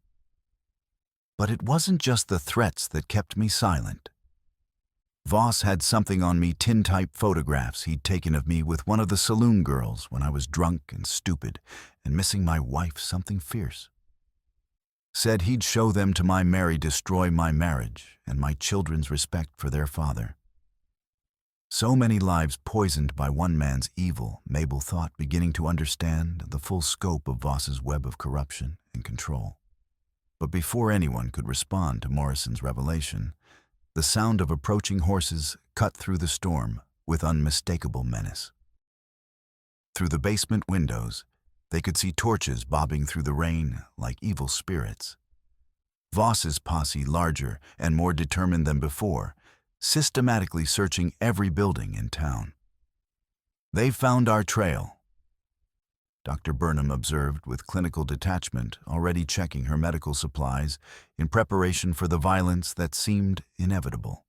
But it wasn't just the threats that kept me silent. Voss had something on me, tintype photographs he'd taken of me with one of the saloon girls when I was drunk and stupid and missing my wife something fierce. Said he'd show them to my Mary, destroy my marriage and my children's respect for their father. So many lives poisoned by one man's evil, Mabel thought, beginning to understand the full scope of Voss's web of corruption and control. But before anyone could respond to Morrison's revelation, the sound of approaching horses cut through the storm with unmistakable menace. Through the basement windows, they could see torches bobbing through the rain like evil spirits. Voss's posse, larger and more determined than before, systematically searching every building in town. "They've found our trail," Dr. Burnham observed with clinical detachment, already checking her medical supplies in preparation for the violence that seemed inevitable.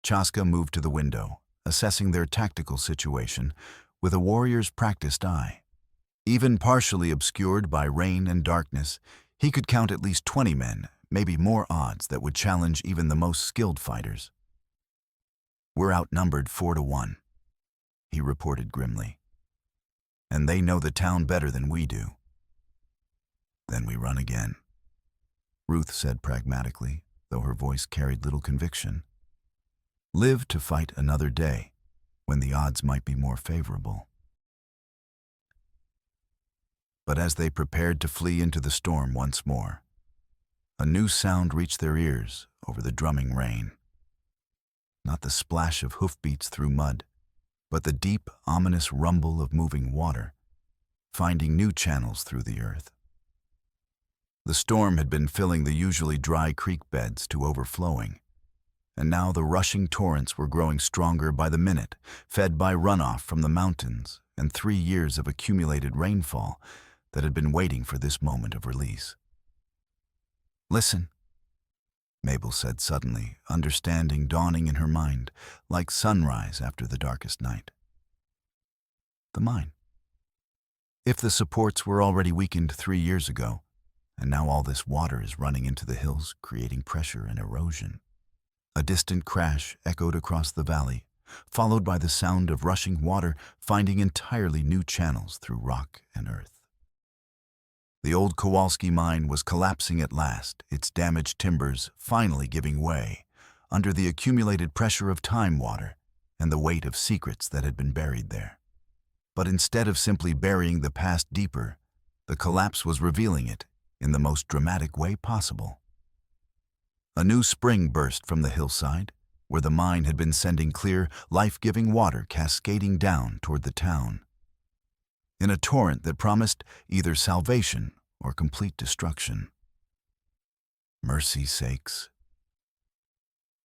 Chaska moved to the window, assessing their tactical situation with a warrior's practiced eye. Even partially obscured by rain and darkness, he could count at least 20 men, maybe more odds that would challenge even the most skilled fighters. "We're outnumbered 4-1, he reported grimly. "And they know the town better than we do." "Then we run again," Ruth said pragmatically, though her voice carried little conviction. "Live to fight another day, when the odds might be more favorable." But as they prepared to flee into the storm once more, a new sound reached their ears over the drumming rain. Not the splash of hoofbeats through mud, but the deep, ominous rumble of moving water, finding new channels through the earth. The storm had been filling the usually dry creek beds to overflowing, and now the rushing torrents were growing stronger by the minute, fed by runoff from the mountains and 3 years of accumulated rainfall that had been waiting for this moment of release. "Listen," Mabel said suddenly, understanding dawning in her mind, like sunrise after the darkest night. "The mine. If the supports were already weakened 3 years ago, and now all this water is running into the hills, creating pressure and erosion." A distant crash echoed across the valley, followed by the sound of rushing water finding entirely new channels through rock and earth. The old Kowalski mine was collapsing at last, its damaged timbers finally giving way under the accumulated pressure of time water and the weight of secrets that had been buried there. But instead of simply burying the past deeper, the collapse was revealing it in the most dramatic way possible. A new spring burst from the hillside, where the mine had been sending clear, life-giving water cascading down toward the town, in a torrent that promised either salvation or complete destruction. "Mercy sakes,"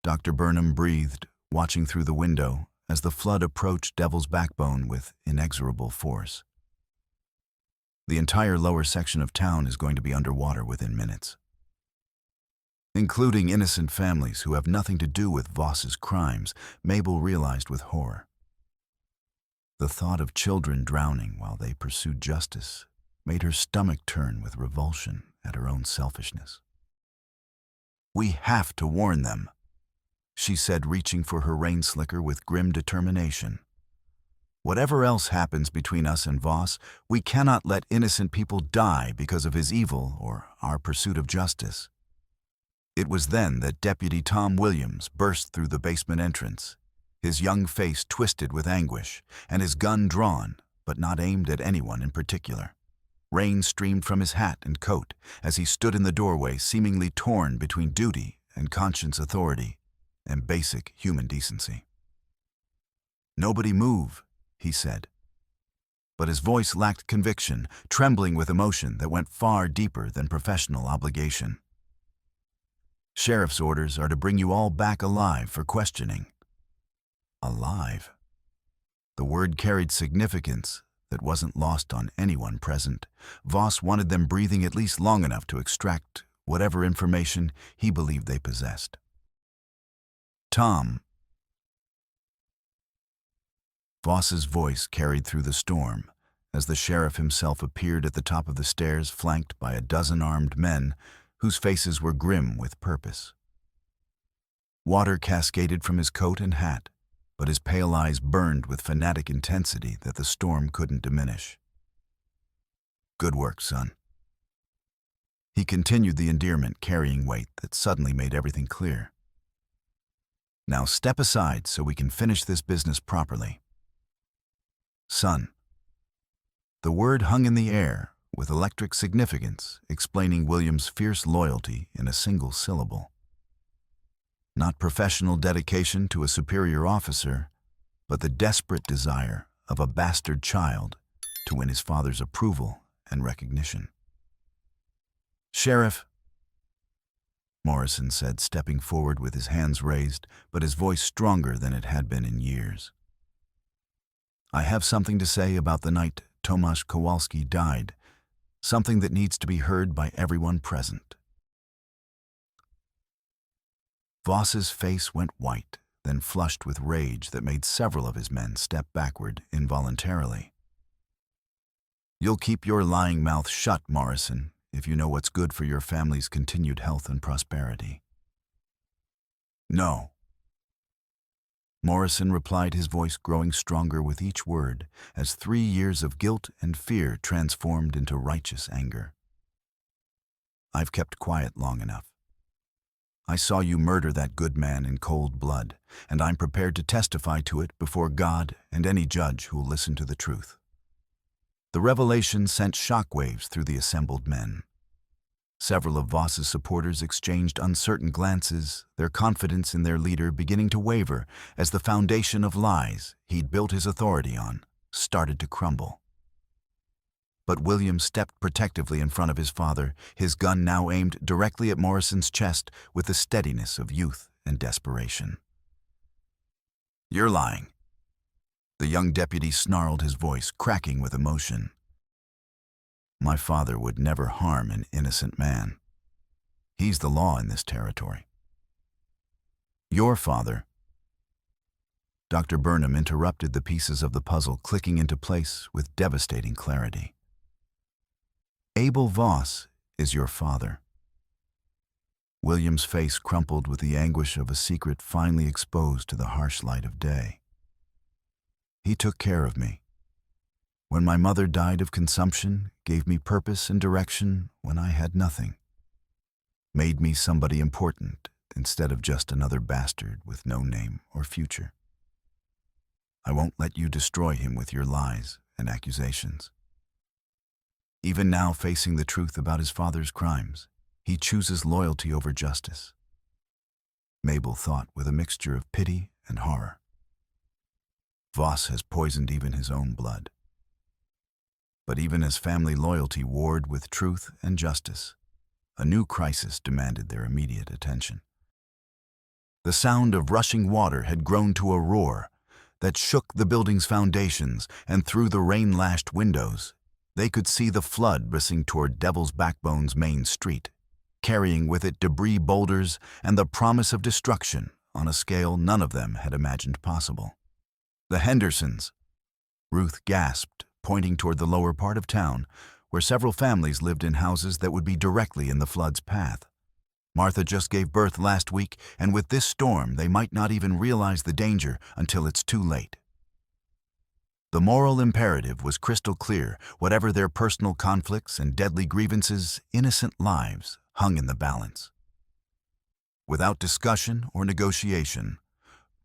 Dr. Burnham breathed, watching through the window as the flood approached Devil's Backbone with inexorable force. The entire lower section of town is going to be underwater within minutes, including innocent families who have nothing to do with Voss's crimes, Mabel realized with horror. The thought of children drowning while they pursued justice made her stomach turn with revulsion at her own selfishness. "We have to warn them," she said, reaching for her rain slicker with grim determination. "Whatever else happens between us and Voss, we cannot let innocent people die because of his evil or our pursuit of justice." It was then that Deputy Tom Williams burst through the basement entrance, his young face twisted with anguish, and his gun drawn, but not aimed at anyone in particular. Rain streamed from his hat and coat as he stood in the doorway, seemingly torn between duty and conscience, authority and basic human decency. "Nobody move," he said. But his voice lacked conviction, trembling with emotion that went far deeper than professional obligation. "Sheriff's orders are to bring you all back alive for questioning." Alive. The word carried significance that wasn't lost on anyone present. Voss wanted them breathing at least long enough to extract whatever information he believed they possessed. Tom. Voss's voice carried through the storm as the sheriff himself appeared at the top of the stairs, flanked by a dozen armed men whose faces were grim with purpose. Water cascaded from his coat and hat, but his pale eyes burned with fanatic intensity that the storm couldn't diminish. "Good work, son." He continued the endearment carrying weight that suddenly made everything clear. "Now step aside so we can finish this business properly." "Son." The word hung in the air with electric significance, explaining William's fierce loyalty in a single syllable. Not professional dedication to a superior officer, but the desperate desire of a bastard child to win his father's approval and recognition. "Sheriff," Morrison said, stepping forward with his hands raised, but his voice stronger than it had been in years. "I have something to say about the night Tomasz Kowalski died, something that needs to be heard by everyone present." Voss's face went white, then flushed with rage that made several of his men step backward involuntarily. "You'll keep your lying mouth shut, Morrison, if you know what's good for your family's continued health and prosperity." "No." Morrison replied, his voice growing stronger with each word, as 3 years of guilt and fear transformed into righteous anger. "I've kept quiet long enough. I saw you murder that good man in cold blood, and I'm prepared to testify to it before God and any judge who'll listen to the truth." The revelation sent shockwaves through the assembled men. Several of Voss's supporters exchanged uncertain glances, their confidence in their leader beginning to waver as the foundation of lies he'd built his authority on started to crumble. But William stepped protectively in front of his father, his gun now aimed directly at Morrison's chest with the steadiness of youth and desperation. "You're lying." The young deputy snarled, his voice cracking with emotion. "My father would never harm an innocent man. He's the law in this territory." "Your father." Dr. Burnham interrupted the pieces of the puzzle clicking into place with devastating clarity. "Abel Voss is your father." William's face crumpled with the anguish of a secret finally exposed to the harsh light of day. "He took care of me. When my mother died of consumption, gave me purpose and direction when I had nothing. Made me somebody important instead of just another bastard with no name or future. I won't let you destroy him with your lies and accusations." Even now, facing the truth about his father's crimes, he chooses loyalty over justice. Mabel thought with a mixture of pity and horror. Voss has poisoned even his own blood. But even as family loyalty warred with truth and justice, a new crisis demanded their immediate attention. The sound of rushing water had grown to a roar that shook the building's foundations, and through the rain-lashed windows, they could see the flood racing toward Devil's Backbone's main street, carrying with it debris boulders and the promise of destruction on a scale none of them had imagined possible. "The Hendersons," Ruth gasped, pointing toward the lower part of town, where several families lived in houses that would be directly in the flood's path. "Martha just gave birth last week, and with this storm, they might not even realize the danger until it's too late." The moral imperative was crystal clear. Whatever their personal conflicts and deadly grievances, innocent lives hung in the balance. Without discussion or negotiation,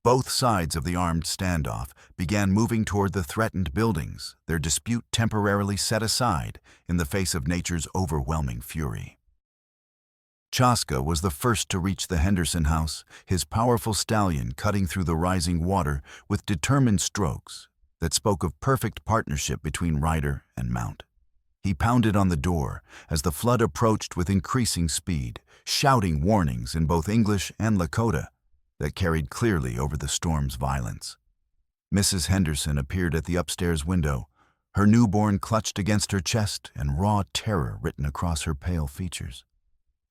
both sides of the armed standoff began moving toward the threatened buildings, their dispute temporarily set aside in the face of nature's overwhelming fury. Chaska was the first to reach the Henderson house, his powerful stallion cutting through the rising water with determined strokes that spoke of perfect partnership between rider and mount. He pounded on the door as the flood approached with increasing speed, shouting warnings in both English and Lakota that carried clearly over the storm's violence. Mrs. Henderson appeared at the upstairs window, her newborn clutched against her chest and raw terror written across her pale features.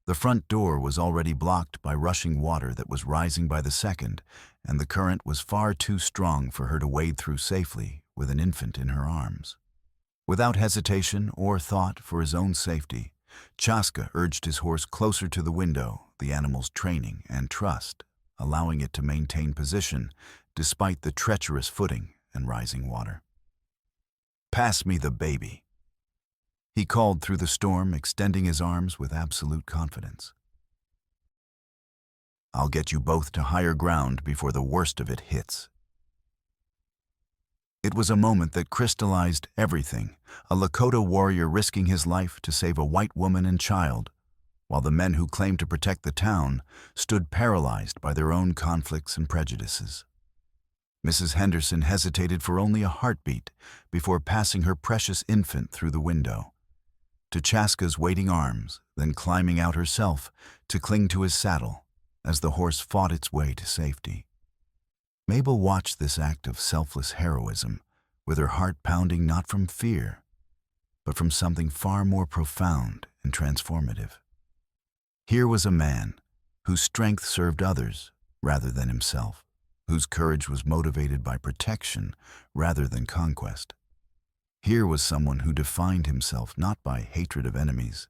The front door was already blocked by rushing water that was rising by the second, and the current was far too strong for her to wade through safely with an infant in her arms. Without hesitation or thought for his own safety, Chaska urged his horse closer to the window, the animal's training and trust, allowing it to maintain position despite the treacherous footing and rising water. "Pass me the baby," he called through the storm, extending his arms with absolute confidence. "I'll get you both to higher ground before the worst of it hits." It was a moment that crystallized everything, a Lakota warrior risking his life to save a white woman and child, while the men who claimed to protect the town stood paralyzed by their own conflicts and prejudices. Mrs. Henderson hesitated for only a heartbeat before passing her precious infant through the window to Chaska's waiting arms, then climbing out herself to cling to his saddle as the horse fought its way to safety. Mabel watched this act of selfless heroism with her heart pounding not from fear, but from something far more profound and transformative. Here was a man whose strength served others rather than himself, whose courage was motivated by protection rather than conquest. Here was someone who defined himself not by hatred of enemies,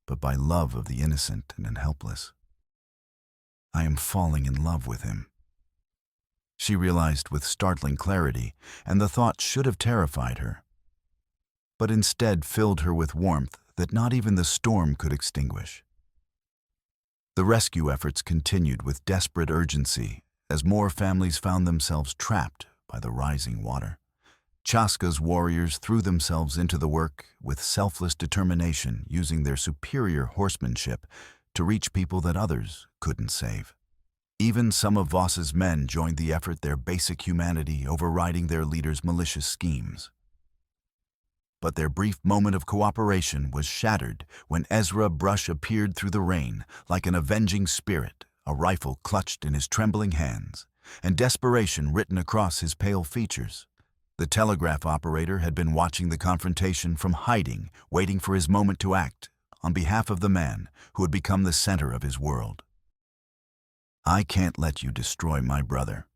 but by love of the innocent and helpless. "I am falling in love with him," she realized with startling clarity, and the thought should have terrified her, but instead filled her with warmth that not even the storm could extinguish. The rescue efforts continued with desperate urgency as more families found themselves trapped by the rising water. Chaska's warriors threw themselves into the work with selfless determination, using their superior horsemanship to reach people that others couldn't save. Even some of Voss's men joined the effort, their basic humanity overriding their leader's malicious schemes. But their brief moment of cooperation was shattered when Ezra Brush appeared through the rain like an avenging spirit, a rifle clutched in his trembling hands, and desperation written across his pale features. The telegraph operator had been watching the confrontation from hiding, waiting for his moment to act on behalf of the man who had become the center of his world. "I can't let you destroy my brother,"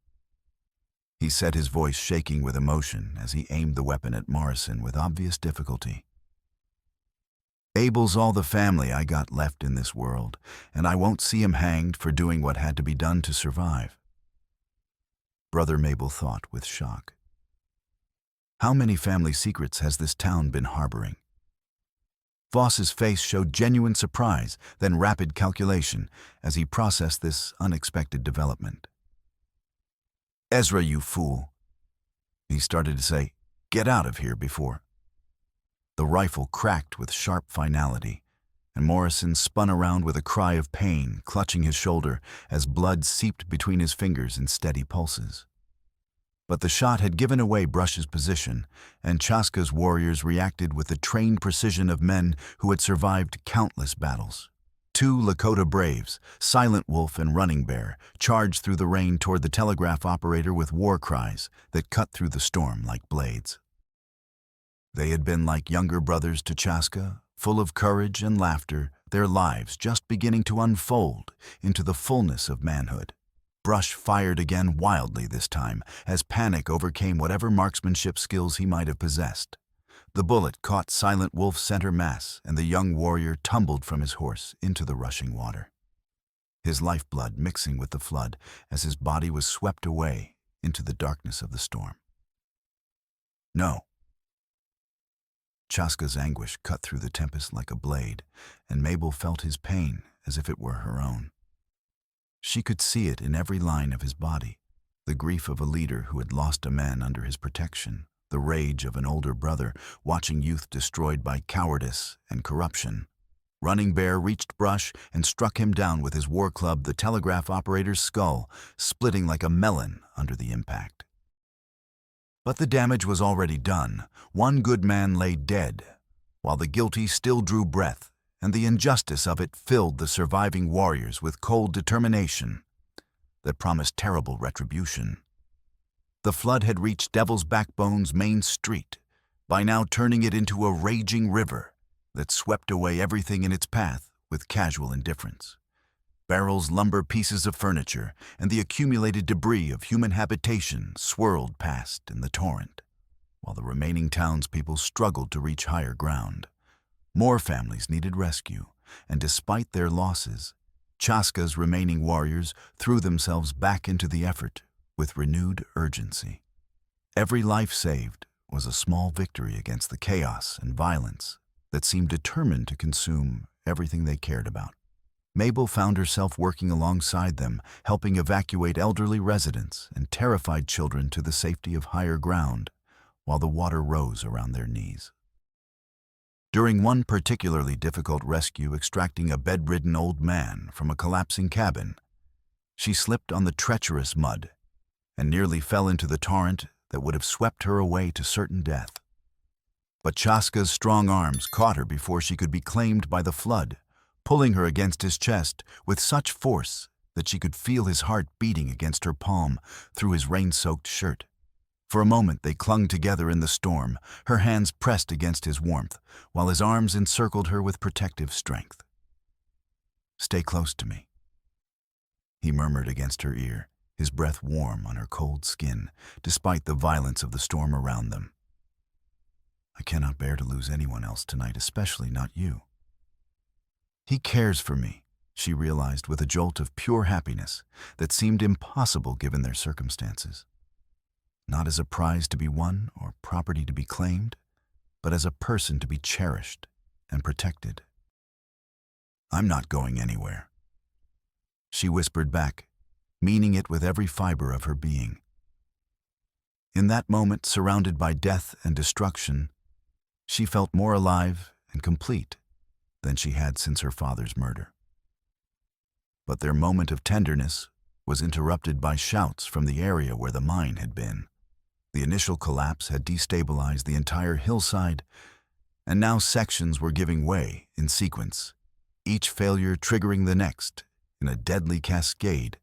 he said, his voice shaking with emotion as he aimed the weapon at Morrison with obvious difficulty. "Abel's all the family I got left in this world, and I won't see him hanged for doing what had to be done to survive." Brother, Mabel thought with shock. How many family secrets has this town been harboring? Voss's face showed genuine surprise, then rapid calculation as he processed this unexpected development. "Ezra, you fool," he started to say, "get out of here," before the rifle cracked with sharp finality, and Morrison spun around with a cry of pain, clutching his shoulder as blood seeped between his fingers in steady pulses. But the shot had given away Brush's position, and Chaska's warriors reacted with the trained precision of men who had survived countless battles. Two Lakota braves, Silent Wolf and Running Bear, charged through the rain toward the telegraph operator with war cries that cut through the storm like blades. They had been like younger brothers to Chaska, full of courage and laughter, their lives just beginning to unfold into the fullness of manhood. Brush fired again wildly this time, as panic overcame whatever marksmanship skills he might have possessed. The bullet caught Silent Wolf's center mass, and the young warrior tumbled from his horse into the rushing water, his lifeblood mixing with the flood as his body was swept away into the darkness of the storm. "No." Chaska's anguish cut through the tempest like a blade, and Mabel felt his pain as if it were her own. She could see it in every line of his body, the grief of a leader who had lost a man under his protection, the rage of an older brother watching youth destroyed by cowardice and corruption. Running Bear reached Brush and struck him down with his war club, the telegraph operator's skull splitting like a melon under the impact. But the damage was already done. One good man lay dead, while the guilty still drew breath, and the injustice of it filled the surviving warriors with cold determination that promised terrible retribution. The flood had reached Devil's Backbone's main street, by now turning it into a raging river that swept away everything in its path with casual indifference. Barrels, lumber, pieces of furniture, and the accumulated debris of human habitation swirled past in the torrent, while the remaining townspeople struggled to reach higher ground. More families needed rescue, and despite their losses, Chaska's remaining warriors threw themselves back into the effort with renewed urgency. Every life saved was a small victory against the chaos and violence that seemed determined to consume everything they cared about. Mabel found herself working alongside them, helping evacuate elderly residents and terrified children to the safety of higher ground, while the water rose around their knees. During one particularly difficult rescue extracting a bedridden old man from a collapsing cabin, she slipped on the treacherous mud and nearly fell into the torrent that would have swept her away to certain death. But Chaska's strong arms caught her before she could be claimed by the flood, pulling her against his chest with such force that she could feel his heart beating against her palm through his rain-soaked shirt. For a moment they clung together in the storm, her hands pressed against his warmth, while his arms encircled her with protective strength. "Stay close to me," he murmured against her ear, his breath warm on her cold skin, despite the violence of the storm around them. "I cannot bear to lose anyone else tonight, especially not you." He cares for me, she realized with a jolt of pure happiness that seemed impossible given their circumstances. Not as a prize to be won or property to be claimed, but as a person to be cherished and protected. "I'm not going anywhere," she whispered back, meaning it with every fiber of her being. In that moment, surrounded by death and destruction, she felt more alive and complete than she had since her father's murder. But their moment of tenderness was interrupted by shouts from the area where the mine had been. The initial collapse had destabilized the entire hillside, and now sections were giving way in sequence, each failure triggering the next in a deadly cascade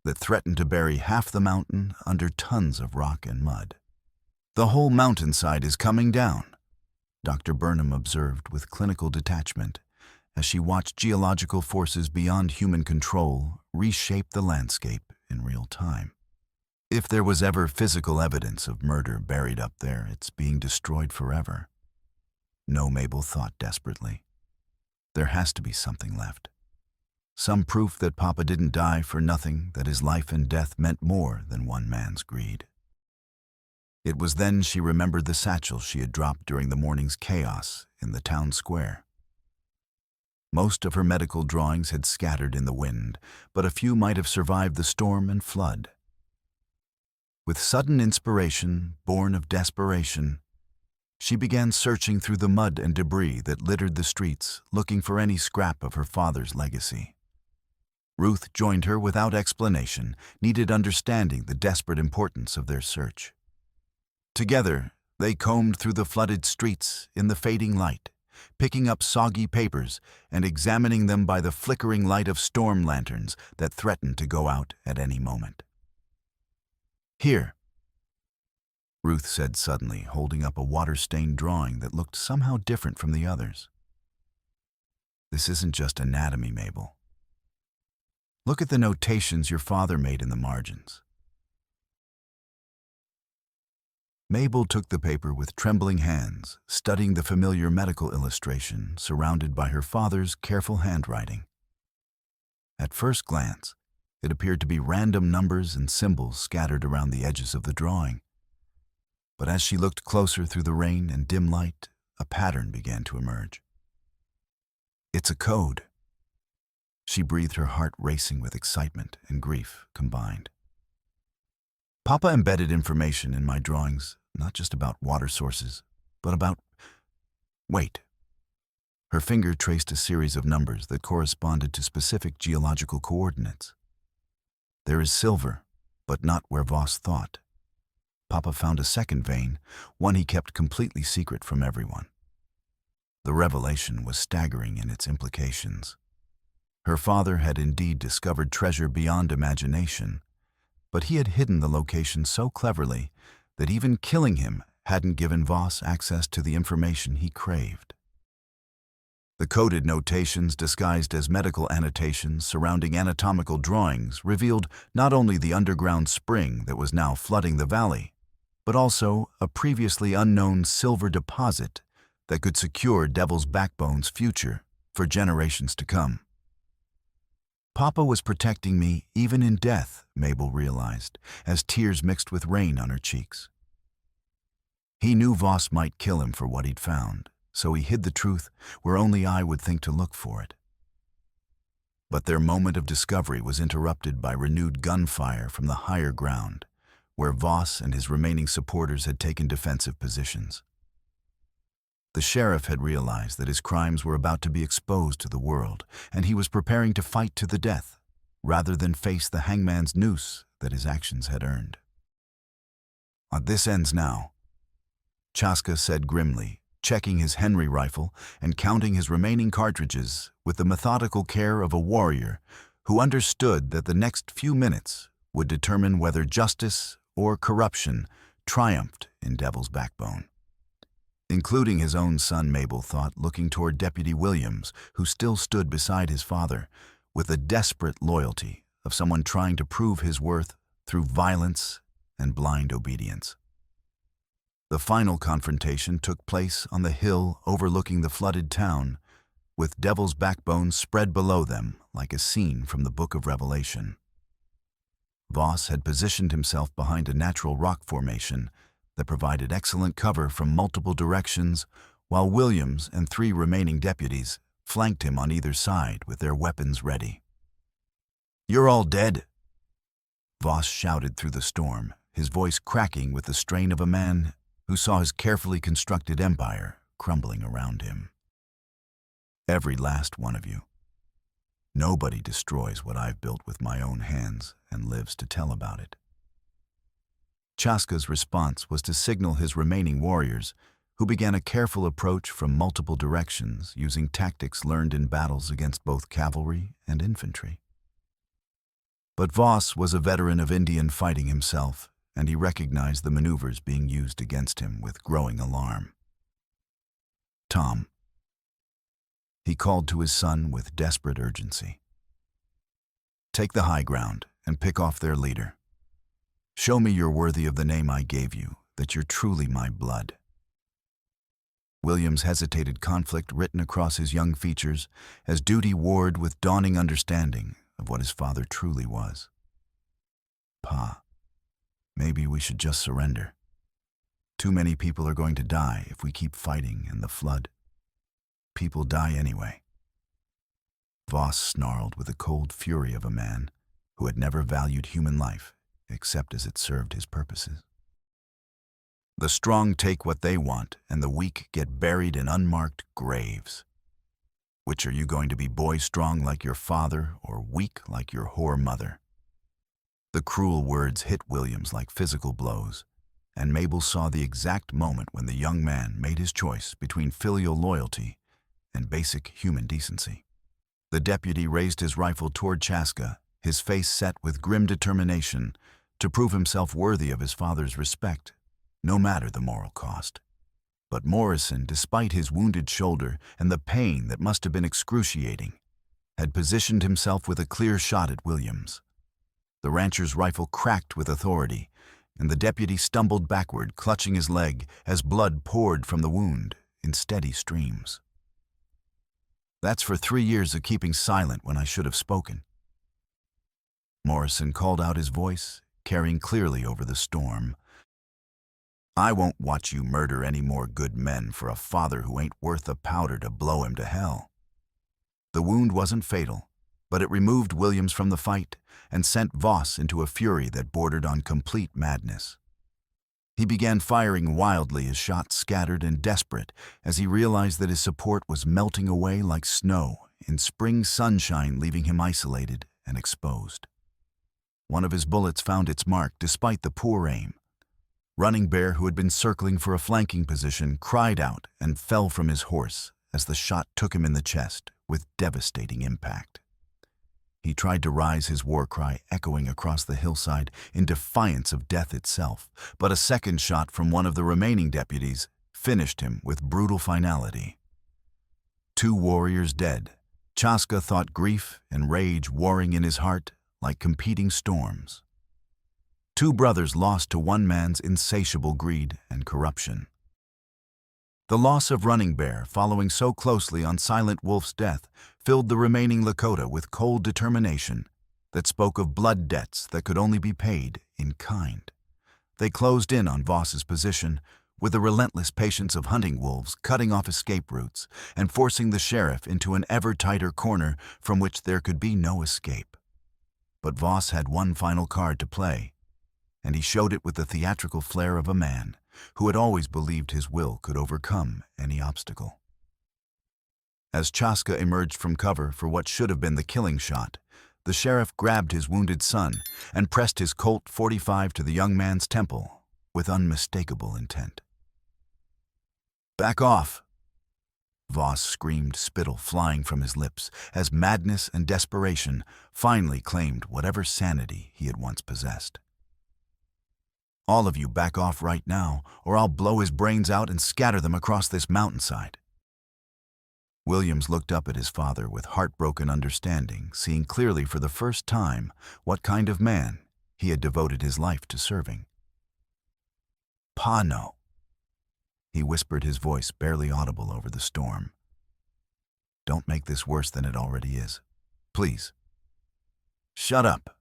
that threatened to bury half the mountain under tons of rock and mud. "The whole mountainside is coming down," Dr. Burnham observed with clinical detachment as she watched geological forces beyond human control reshape the landscape in real time. If there was ever physical evidence of murder buried up there, it's being destroyed forever. No, Mabel thought desperately. There has to be something left. Some proof that Papa didn't die for nothing, that his life and death meant more than one man's greed. It was then she remembered the satchel she had dropped during the morning's chaos in the town square. Most of her medical drawings had scattered in the wind, but a few might have survived the storm and flood. With sudden inspiration, born of desperation, she began searching through the mud and debris that littered the streets, looking for any scrap of her father's legacy. Ruth joined her without explanation, needed understanding the desperate importance of their search. Together, they combed through the flooded streets in the fading light, picking up soggy papers and examining them by the flickering light of storm lanterns that threatened to go out at any moment. "Here," Ruth said suddenly, holding up a water-stained drawing that looked somehow different from the others. "This isn't just anatomy, Mabel. Look at the notations your father made in the margins." Mabel took the paper with trembling hands, studying the familiar medical illustration surrounded by her father's careful handwriting. At first glance, it appeared to be random numbers and symbols scattered around the edges of the drawing. But as she looked closer through the rain and dim light, a pattern began to emerge. "It's a code." She breathed, her heart racing with excitement and grief combined. "Papa embedded information in my drawings, not just about water sources, but about... Wait." Her finger traced a series of numbers that corresponded to specific geological coordinates. "There is silver, but not where Voss thought." Papa found a second vein, one he kept completely secret from everyone. The revelation was staggering in its implications. Her father had indeed discovered treasure beyond imagination, but he had hidden the location so cleverly that even killing him hadn't given Voss access to the information he craved. The coded notations disguised as medical annotations surrounding anatomical drawings revealed not only the underground spring that was now flooding the valley, but also a previously unknown silver deposit that could secure Devil's Backbone's future for generations to come. Papa was protecting me even in death, Mabel realized, as tears mixed with rain on her cheeks. He knew Voss might kill him for what he'd found, so he hid the truth where only I would think to look for it. But their moment of discovery was interrupted by renewed gunfire from the higher ground, where Voss and his remaining supporters had taken defensive positions. The sheriff had realized that his crimes were about to be exposed to the world, and he was preparing to fight to the death, rather than face the hangman's noose that his actions had earned. "This ends now," Chaska said grimly, checking his Henry rifle and counting his remaining cartridges with the methodical care of a warrior who understood that the next few minutes would determine whether justice or corruption triumphed in Devil's Backbone. Including his own son, Mabel thought, looking toward Deputy Williams, who still stood beside his father, with the desperate loyalty of someone trying to prove his worth through violence and blind obedience. The final confrontation took place on the hill overlooking the flooded town, with Devil's Backbone spread below them like a scene from the Book of Revelation. Voss had positioned himself behind a natural rock formation that provided excellent cover from multiple directions, while Williams and 3 remaining deputies flanked him on either side with their weapons ready. "You're all dead," Voss shouted through the storm, his voice cracking with the strain of a man who saw his carefully constructed empire crumbling around him. "Every last one of you. Nobody destroys what I've built with my own hands and lives to tell about it." Chaska's response was to signal his remaining warriors, who began a careful approach from multiple directions using tactics learned in battles against both cavalry and infantry. But Voss was a veteran of Indian fighting himself, and he recognized the maneuvers being used against him with growing alarm. "Tom," he called to his son with desperate urgency, "take the high ground and pick off their leader. Show me you're worthy of the name I gave you, that you're truly my blood." Williams hesitated, conflict written across his young features, as duty warred with dawning understanding of what his father truly was. "Pa, maybe we should just surrender. Too many people are going to die if we keep fighting in the flood. People die anyway." Voss snarled with the cold fury of a man who had never valued human life except as it served his purposes. "The strong take what they want, and the weak get buried in unmarked graves. Which are you going to be, boy strong like your father or weak like your whore mother?" The cruel words hit Williams like physical blows, and Mabel saw the exact moment when the young man made his choice between filial loyalty and basic human decency. The deputy raised his rifle toward Chaska, his face set with grim determination to prove himself worthy of his father's respect, no matter the moral cost. But Morrison, despite his wounded shoulder and the pain that must have been excruciating, had positioned himself with a clear shot at Williams. The rancher's rifle cracked with authority, and the deputy stumbled backward, clutching his leg as blood poured from the wound in steady streams. "That's for 3 years of keeping silent when I should have spoken." Morrison called out, his voice carrying clearly over the storm. "I won't watch you murder any more good men for a father who ain't worth the powder to blow him to hell." The wound wasn't fatal, but it removed Williams from the fight and sent Voss into a fury that bordered on complete madness. He began firing wildly as shots scattered and desperate as he realized that his support was melting away like snow in spring sunshine, leaving him isolated and exposed. One of his bullets found its mark despite the poor aim. Running Bear, who had been circling for a flanking position, cried out and fell from his horse as the shot took him in the chest with devastating impact. He tried to rise, his war cry echoing across the hillside in defiance of death itself, but a second shot from one of the remaining deputies finished him with brutal finality. 2 warriors dead. Chaska thought grief and rage warring in his heart like competing storms. 2 brothers lost to one man's insatiable greed and corruption. The loss of Running Bear, following so closely on Silent Wolf's death, filled the remaining Lakota with cold determination that spoke of blood debts that could only be paid in kind. They closed in on Voss's position with the relentless patience of hunting wolves, cutting off escape routes and forcing the sheriff into an ever tighter corner from which there could be no escape. But Voss had one final card to play, and he showed it with the theatrical flair of a man who had always believed his will could overcome any obstacle. As Chaska emerged from cover for what should have been the killing shot, the sheriff grabbed his wounded son and pressed his Colt .45 to the young man's temple with unmistakable intent. "Back off!" Voss screamed, spittle flying from his lips, as madness and desperation finally claimed whatever sanity he had once possessed. "All of you back off right now, or I'll blow his brains out and scatter them across this mountainside." Williams looked up at his father with heartbroken understanding, seeing clearly for the first time what kind of man he had devoted his life to serving. "Pa, no," he whispered, his voice barely audible over the storm. "Don't make this worse than it already is. Please." "Shut up."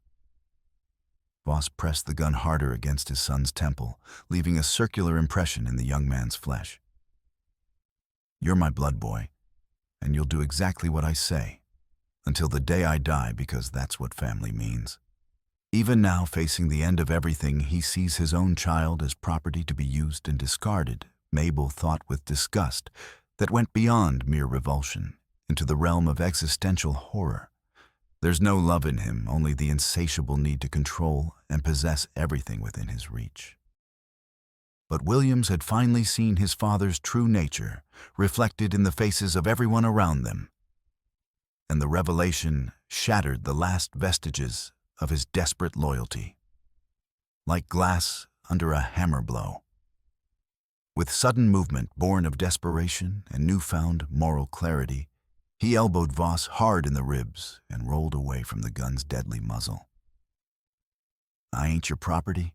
Voss pressed the gun harder against his son's temple, leaving a circular impression in the young man's flesh. "You're my blood boy, and you'll do exactly what I say, until the day I die, because that's what family means." Even now, facing the end of everything, he sees his own child as property to be used and discarded. Mabel thought with disgust that went beyond mere revulsion into the realm of existential horror. There's no love in him, only the insatiable need to control and possess everything within his reach. But Williams had finally seen his father's true nature reflected in the faces of everyone around them, and the revelation shattered the last vestiges of his desperate loyalty, like glass under a hammer blow. With sudden movement born of desperation and newfound moral clarity, he elbowed Voss hard in the ribs and rolled away from the gun's deadly muzzle. "I ain't your property,"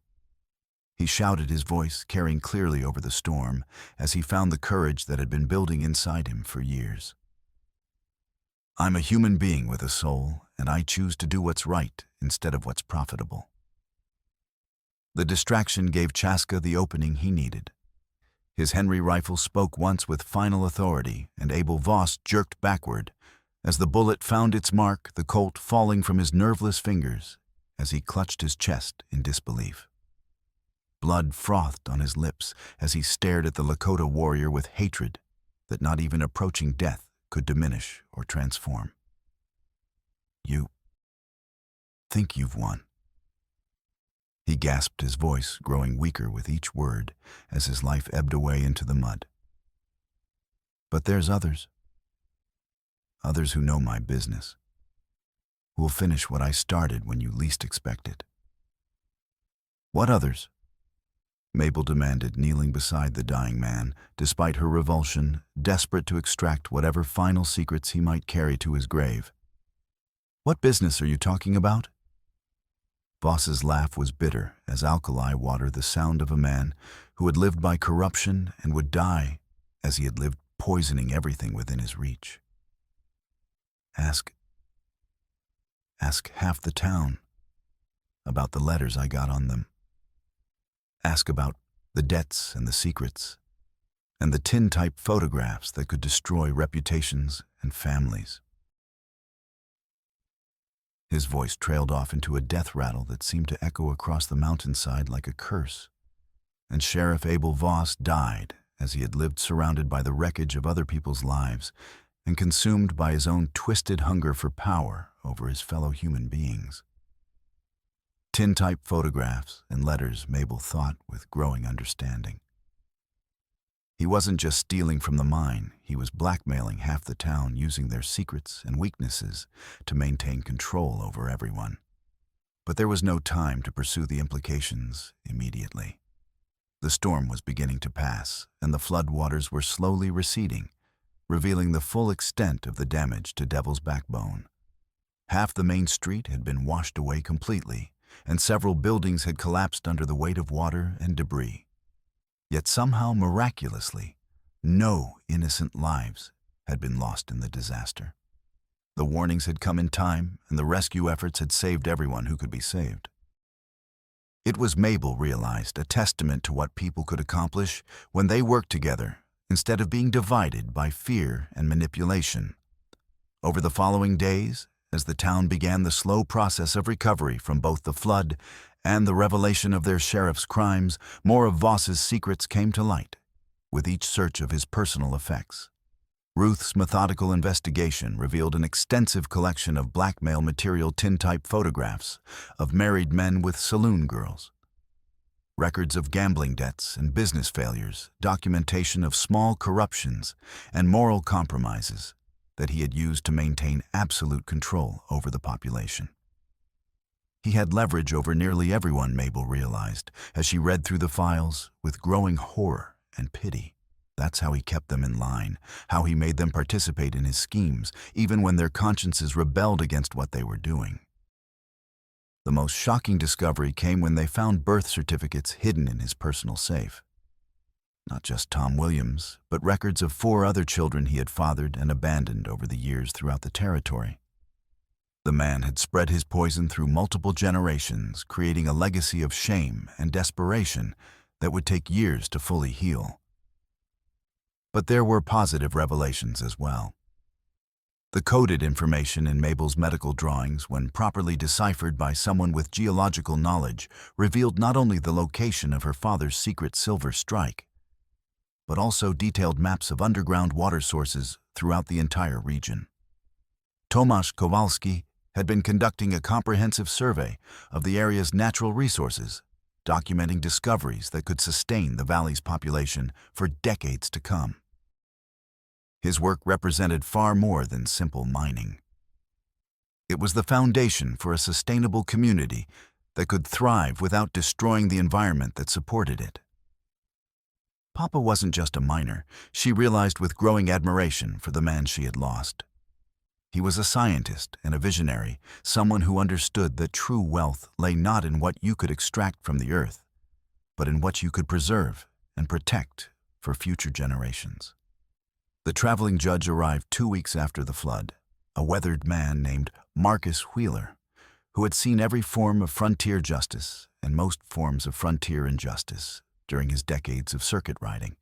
he shouted, his voice carrying clearly over the storm as he found the courage that had been building inside him for years. "I'm a human being with a soul, and I choose to do what's right instead of what's profitable." The distraction gave Chaska the opening he needed. His Henry rifle spoke once with final authority, and Abel Voss jerked backward as the bullet found its mark, the Colt falling from his nerveless fingers as he clutched his chest in disbelief. Blood frothed on his lips as he stared at the Lakota warrior with hatred that not even approaching death could diminish or transform. "You think you've won?" he gasped, his voice growing weaker with each word as his life ebbed away into the mud. "But there's others who know my business, who'll finish what I started when you least expect it." "What others?" Mabel demanded, kneeling beside the dying man, despite her revulsion, desperate to extract whatever final secrets he might carry to his grave. "What business are you talking about?" Voss's laugh was bitter as alkali water, the sound of a man who had lived by corruption and would die as he had lived, poisoning everything within his reach. Ask half the town about the letters I got on them. Ask about the debts and the secrets, and the tin-type photographs that could destroy reputations and families. His voice trailed off into a death rattle that seemed to echo across the mountainside like a curse. And Sheriff Abel Voss died as he had lived surrounded by the wreckage of other people's lives and consumed by his own twisted hunger for power over his fellow human beings. Tin-type photographs and letters, Mabel thought with growing understanding. He wasn't just stealing from the mine, he was blackmailing half the town, using their secrets and weaknesses to maintain control over everyone. But there was no time to pursue the implications immediately. The storm was beginning to pass, and the flood waters were slowly receding, revealing the full extent of the damage to Devil's Backbone. Half the main street had been washed away completely, and several buildings had collapsed under the weight of water and debris. Yet somehow, miraculously, no innocent lives had been lost in the disaster. The warnings had come in time, and the rescue efforts had saved everyone who could be saved. It was, Mabel realized, a testament to what people could accomplish when they worked together, instead of being divided by fear and manipulation. Over the following days, as the town began the slow process of recovery from both the flood and the revelation of their sheriff's crimes, more of Voss's secrets came to light, with each search of his personal effects. Ruth's methodical investigation revealed an extensive collection of blackmail material tintype photographs of married men with saloon girls, records of gambling debts and business failures, documentation of small corruptions and moral compromises that he had used to maintain absolute control over the population. He had leverage over nearly everyone, Mabel realized, as she read through the files with growing horror and pity. That's how he kept them in line, how he made them participate in his schemes, even when their consciences rebelled against what they were doing. The most shocking discovery came when they found birth certificates hidden in his personal safe. Not just Tom Williams, but records of 4 other children he had fathered and abandoned over the years throughout the territory. The man had spread his poison through multiple generations, creating a legacy of shame and desperation that would take years to fully heal. But there were positive revelations as well. The coded information in Mabel's medical drawings, when properly deciphered by someone with geological knowledge, revealed not only the location of her father's secret silver strike, but also detailed maps of underground water sources throughout the entire region. Tomasz Kowalski had been conducting a comprehensive survey of the area's natural resources, documenting discoveries that could sustain the valley's population for decades to come. His work represented far more than simple mining. It was the foundation for a sustainable community that could thrive without destroying the environment that supported it. Papa wasn't just a miner, she realized with growing admiration for the man she had lost. He was a scientist and a visionary, someone who understood that true wealth lay not in what you could extract from the earth, but in what you could preserve and protect for future generations. The traveling judge arrived 2 weeks after the flood, a weathered man named Marcus Wheeler, who had seen every form of frontier justice and most forms of frontier injustice during his decades of circuit riding.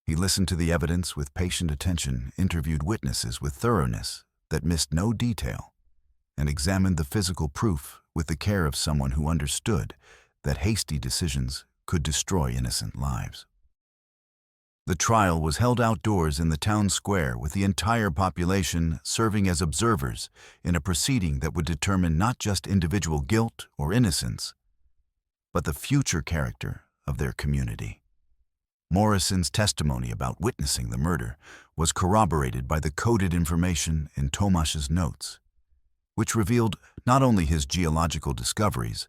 He listened to the evidence with patient attention, interviewed witnesses with thoroughness that missed no detail, and examined the physical proof with the care of someone who understood that hasty decisions could destroy innocent lives. The trial was held outdoors in the town square, with the entire population serving as observers in a proceeding that would determine not just individual guilt or innocence, but the future character of their community. Morrison's testimony about witnessing the murder was corroborated by the coded information in Tomasz's notes, which revealed not only his geological discoveries,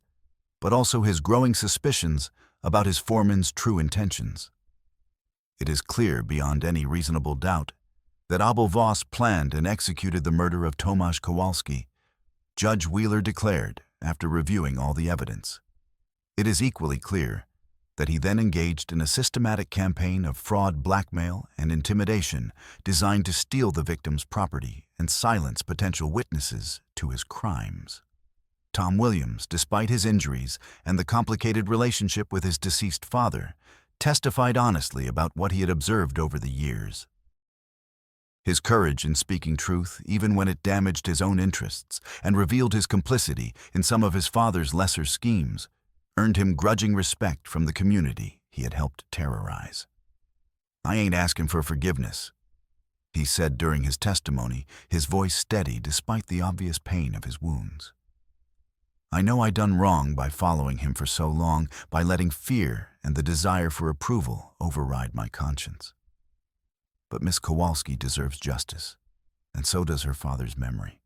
but also his growing suspicions about his foreman's true intentions. It is clear beyond any reasonable doubt that Abel Voss planned and executed the murder of Tomasz Kowalski, Judge Wheeler declared after reviewing all the evidence. It is equally clear that he then engaged in a systematic campaign of fraud, blackmail, and intimidation designed to steal the victim's property and silence potential witnesses to his crimes. Tom Williams, despite his injuries and the complicated relationship with his deceased father, testified honestly about what he had observed over the years. His courage in speaking truth, even when it damaged his own interests and revealed his complicity in some of his father's lesser schemes, earned him grudging respect from the community he had helped terrorize. "I ain't asking for forgiveness," he said during his testimony, his voice steady despite the obvious pain of his wounds. "I know I done wrong by following him for so long, by letting fear and the desire for approval override my conscience. But Miss Kowalski deserves justice, and so does her father's memory.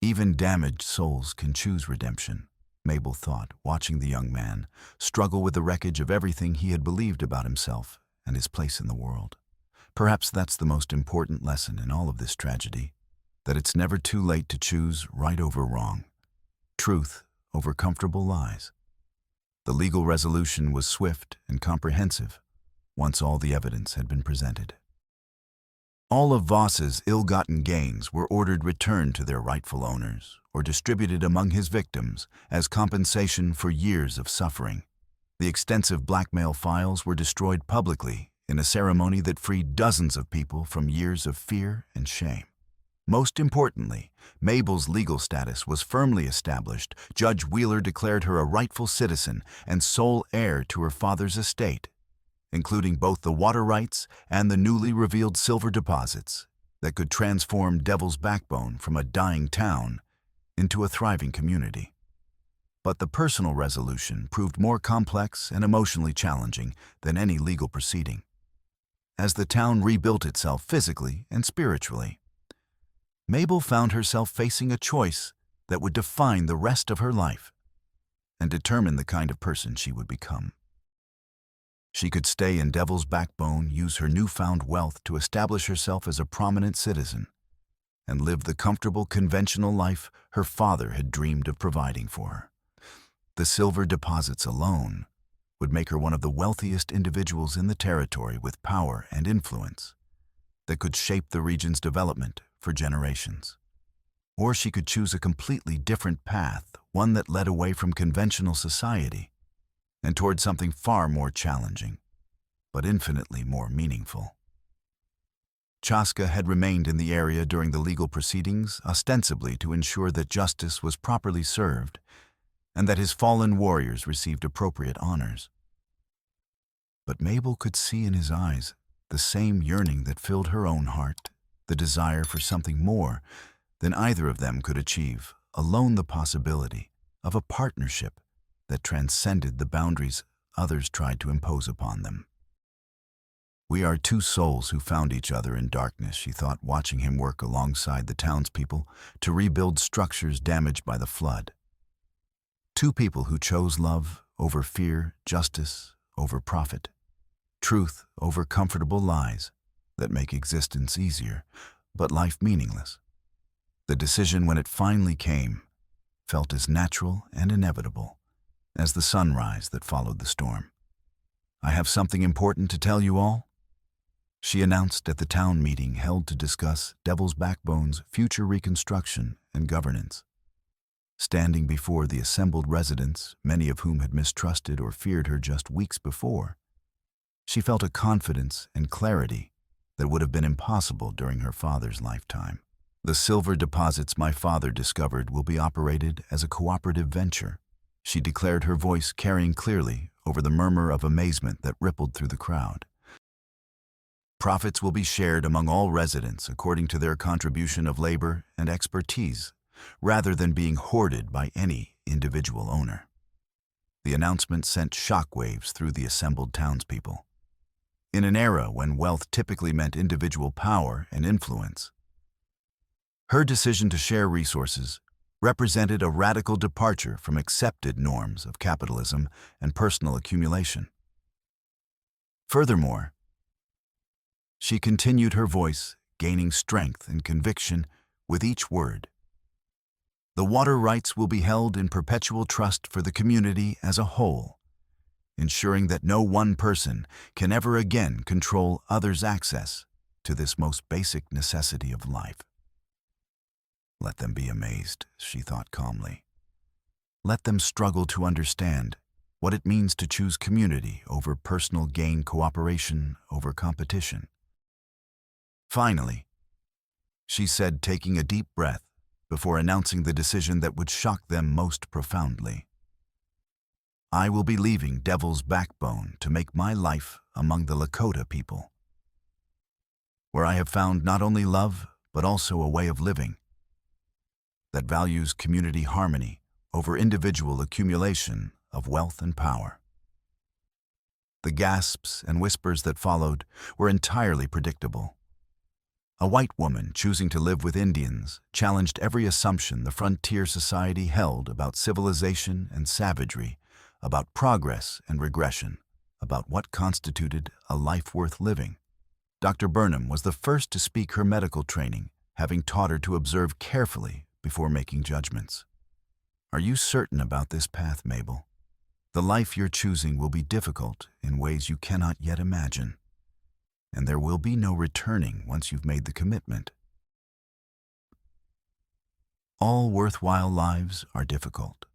Even damaged souls can choose redemption," Mabel thought, watching the young man struggle with the wreckage of everything he had believed about himself and his place in the world. Perhaps that's the most important lesson in all of this tragedy, that it's never too late to choose right over wrong, truth over comfortable lies. The legal resolution was swift and comprehensive once all the evidence had been presented. All of Voss's ill-gotten gains were ordered returned to their rightful owners or distributed among his victims as compensation for years of suffering. The extensive blackmail files were destroyed publicly in a ceremony that freed dozens of people from years of fear and shame. Most importantly, Mabel's legal status was firmly established. Judge Wheeler declared her a rightful citizen and sole heir to her father's estate, including both the water rights and the newly revealed silver deposits that could transform Devil's Backbone from a dying town into a thriving community. But the personal resolution proved more complex and emotionally challenging than any legal proceeding. As the town rebuilt itself physically and spiritually, Mabel found herself facing a choice that would define the rest of her life and determine the kind of person she would become. She could stay in Devil's Backbone, use her newfound wealth to establish herself as a prominent citizen, and live the comfortable, conventional life her father had dreamed of providing for her. The silver deposits alone would make her one of the wealthiest individuals in the territory, with power and influence that could shape the region's development for generations. Or she could choose a completely different path, one that led away from conventional society and toward something far more challenging, but infinitely more meaningful. Chaska had remained in the area during the legal proceedings, ostensibly to ensure that justice was properly served and that his fallen warriors received appropriate honors. But Mabel could see in his eyes the same yearning that filled her own heart, the desire for something more than either of them could achieve, alone the possibility of a partnership that transcended the boundaries others tried to impose upon them. "We are two souls who found each other in darkness," she thought, watching him work alongside the townspeople to rebuild structures damaged by the flood. Two people who chose love over fear, justice over profit, truth over comfortable lies that make existence easier, but life meaningless. The decision, when it finally came, felt as natural and inevitable as the sunrise that followed the storm. "I have something important to tell you all," she announced at the town meeting held to discuss Devil's Backbone's future reconstruction and governance. Standing before the assembled residents, many of whom had mistrusted or feared her just weeks before, she felt a confidence and clarity that would have been impossible during her father's lifetime. "The silver deposits my father discovered will be operated as a cooperative venture," she declared, her voice carrying clearly over the murmur of amazement that rippled through the crowd. "Profits will be shared among all residents according to their contribution of labor and expertise, rather than being hoarded by any individual owner." The announcement sent shockwaves through the assembled townspeople. In an era when wealth typically meant individual power and influence, her decision to share resources represented a radical departure from accepted norms of capitalism and personal accumulation. Furthermore, she continued, her voice gaining strength and conviction with each word, "The water rights will be held in perpetual trust for the community as a whole, ensuring that no one person can ever again control others' access to this most basic necessity of life." Let them be amazed, she thought calmly. Let them struggle to understand what it means to choose community over personal gain, cooperation over competition. Finally, she said, taking a deep breath before announcing the decision that would shock them most profoundly, "I will be leaving Devil's Backbone to make my life among the Lakota people, where I have found not only love, but also a way of living that values community harmony over individual accumulation of wealth and power." The gasps and whispers that followed were entirely predictable. A white woman choosing to live with Indians challenged every assumption the frontier society held about civilization and savagery, about progress and regression, about what constituted a life worth living. Dr. Burnham was the first to speak her medical training, having taught her to observe carefully before making judgments. Are you certain about this path, Mabel? The life you're choosing will be difficult in ways you cannot yet imagine, and there will be no returning once you've made the commitment. All worthwhile lives are difficult,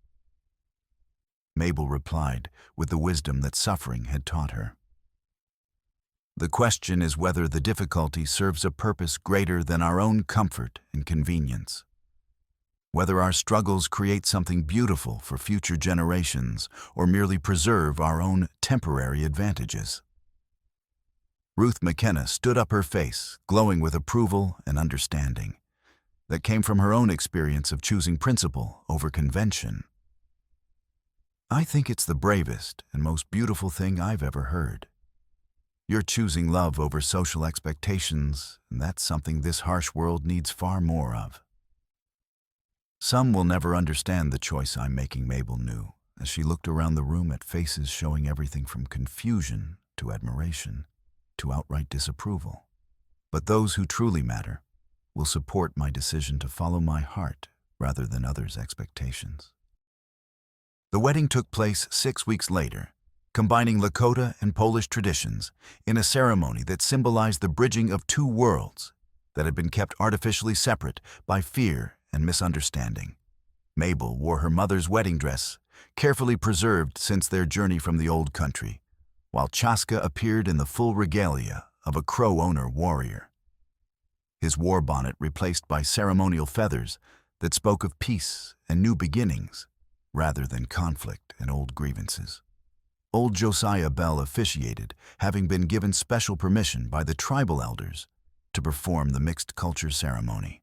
Mabel replied with the wisdom that suffering had taught her. The question is whether the difficulty serves a purpose greater than our own comfort and convenience. Whether our struggles create something beautiful for future generations or merely preserve our own temporary advantages. Ruth McKenna stood up, her face glowing with approval and understanding that came from her own experience of choosing principle over convention. I think it's the bravest and most beautiful thing I've ever heard. You're choosing love over social expectations, and that's something this harsh world needs far more of. Some will never understand the choice I'm making, Mabel knew, as she looked around the room at faces showing everything from confusion to admiration to outright disapproval. But those who truly matter will support my decision to follow my heart rather than others' expectations. The wedding took place 6 weeks later, combining Lakota and Polish traditions in a ceremony that symbolized the bridging of two worlds that had been kept artificially separate by fear and misunderstanding. Mabel wore her mother's wedding dress, carefully preserved since their journey from the old country, while Chaska appeared in the full regalia of a Crow owner warrior. His war bonnet replaced by ceremonial feathers that spoke of peace and new beginnings, rather than conflict and old grievances. Old Josiah Bell officiated, having been given special permission by the tribal elders to perform the mixed culture ceremony.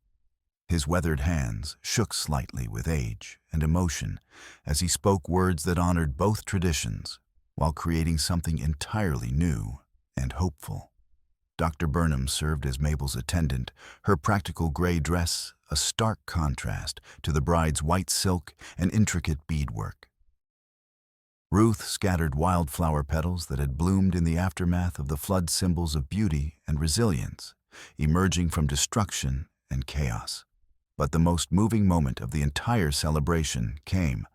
His weathered hands shook slightly with age and emotion as he spoke words that honored both traditions while creating something entirely new and hopeful. Dr. Burnham served as Mabel's attendant, her practical gray dress a stark contrast to the bride's white silk and intricate beadwork. Ruth scattered wildflower petals that had bloomed in the aftermath of the flood, symbols of beauty and resilience, emerging from destruction and chaos. But the most moving moment of the entire celebration came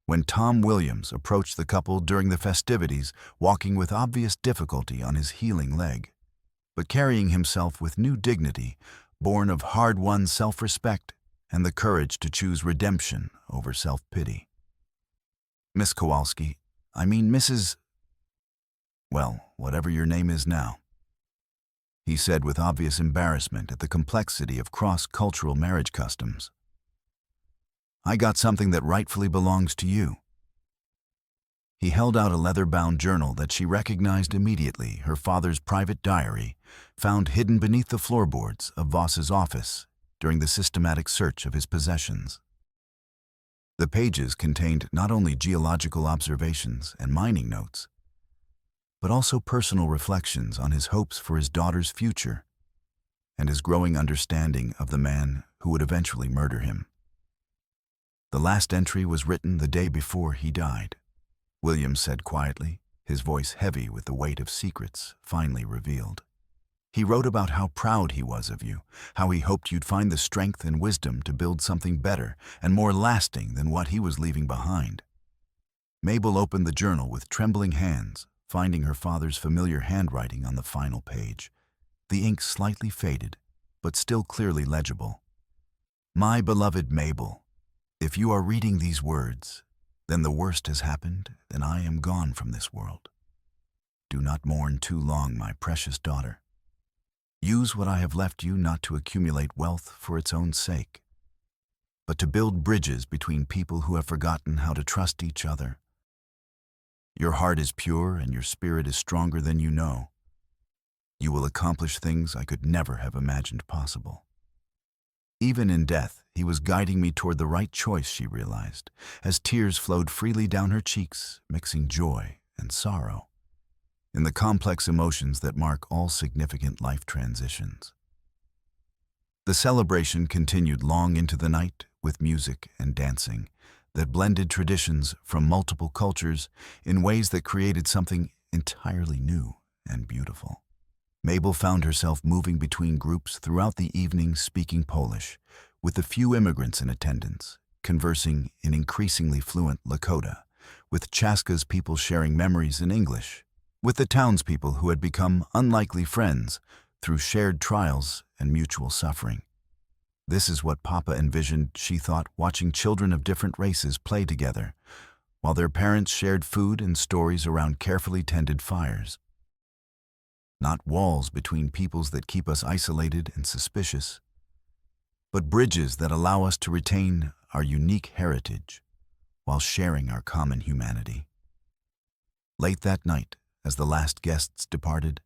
when Tom Williams approached the couple during the festivities, walking with obvious difficulty on his healing leg, but carrying himself with new dignity, born of hard-won self-respect and the courage to choose redemption over self-pity. Miss Kowalski, Mrs. Well, whatever your name is now, he said with obvious embarrassment at the complexity of cross-cultural marriage customs. I got something that rightfully belongs to you. He held out a leather-bound journal that she recognized immediately, her father's private diary, found hidden beneath the floorboards of Voss's office during the systematic search of his possessions. The pages contained not only geological observations and mining notes, but also personal reflections on his hopes for his daughter's future and his growing understanding of the man who would eventually murder him. The last entry was written the day before he died, Williams said quietly, his voice heavy with the weight of secrets finally revealed. He wrote about how proud he was of you, how he hoped you'd find the strength and wisdom to build something better and more lasting than what he was leaving behind. Mabel opened the journal with trembling hands, finding her father's familiar handwriting on the final page, the ink slightly faded, but still clearly legible. My beloved Mabel, if you are reading these words, then the worst has happened and I am gone from this world. Do not mourn too long, my precious daughter. Use what I have left you not to accumulate wealth for its own sake, but to build bridges between people who have forgotten how to trust each other. Your heart is pure and your spirit is stronger than you know. You will accomplish things I could never have imagined possible. Even in death, he was guiding me toward the right choice, she realized, as tears flowed freely down her cheeks, mixing joy and sorrow in the complex emotions that mark all significant life transitions. The celebration continued long into the night with music and dancing that blended traditions from multiple cultures in ways that created something entirely new and beautiful. Mabel found herself moving between groups throughout the evening speaking Polish, with the few immigrants in attendance, conversing in increasingly fluent Lakota, with Chaska's people sharing memories in English, with the townspeople who had become unlikely friends through shared trials and mutual suffering. This is what Papa envisioned, she thought, watching children of different races play together, while their parents shared food and stories around carefully tended fires. Not walls between peoples that keep us isolated and suspicious, but bridges that allow us to retain our unique heritage while sharing our common humanity. Late that night, as the last guests departed,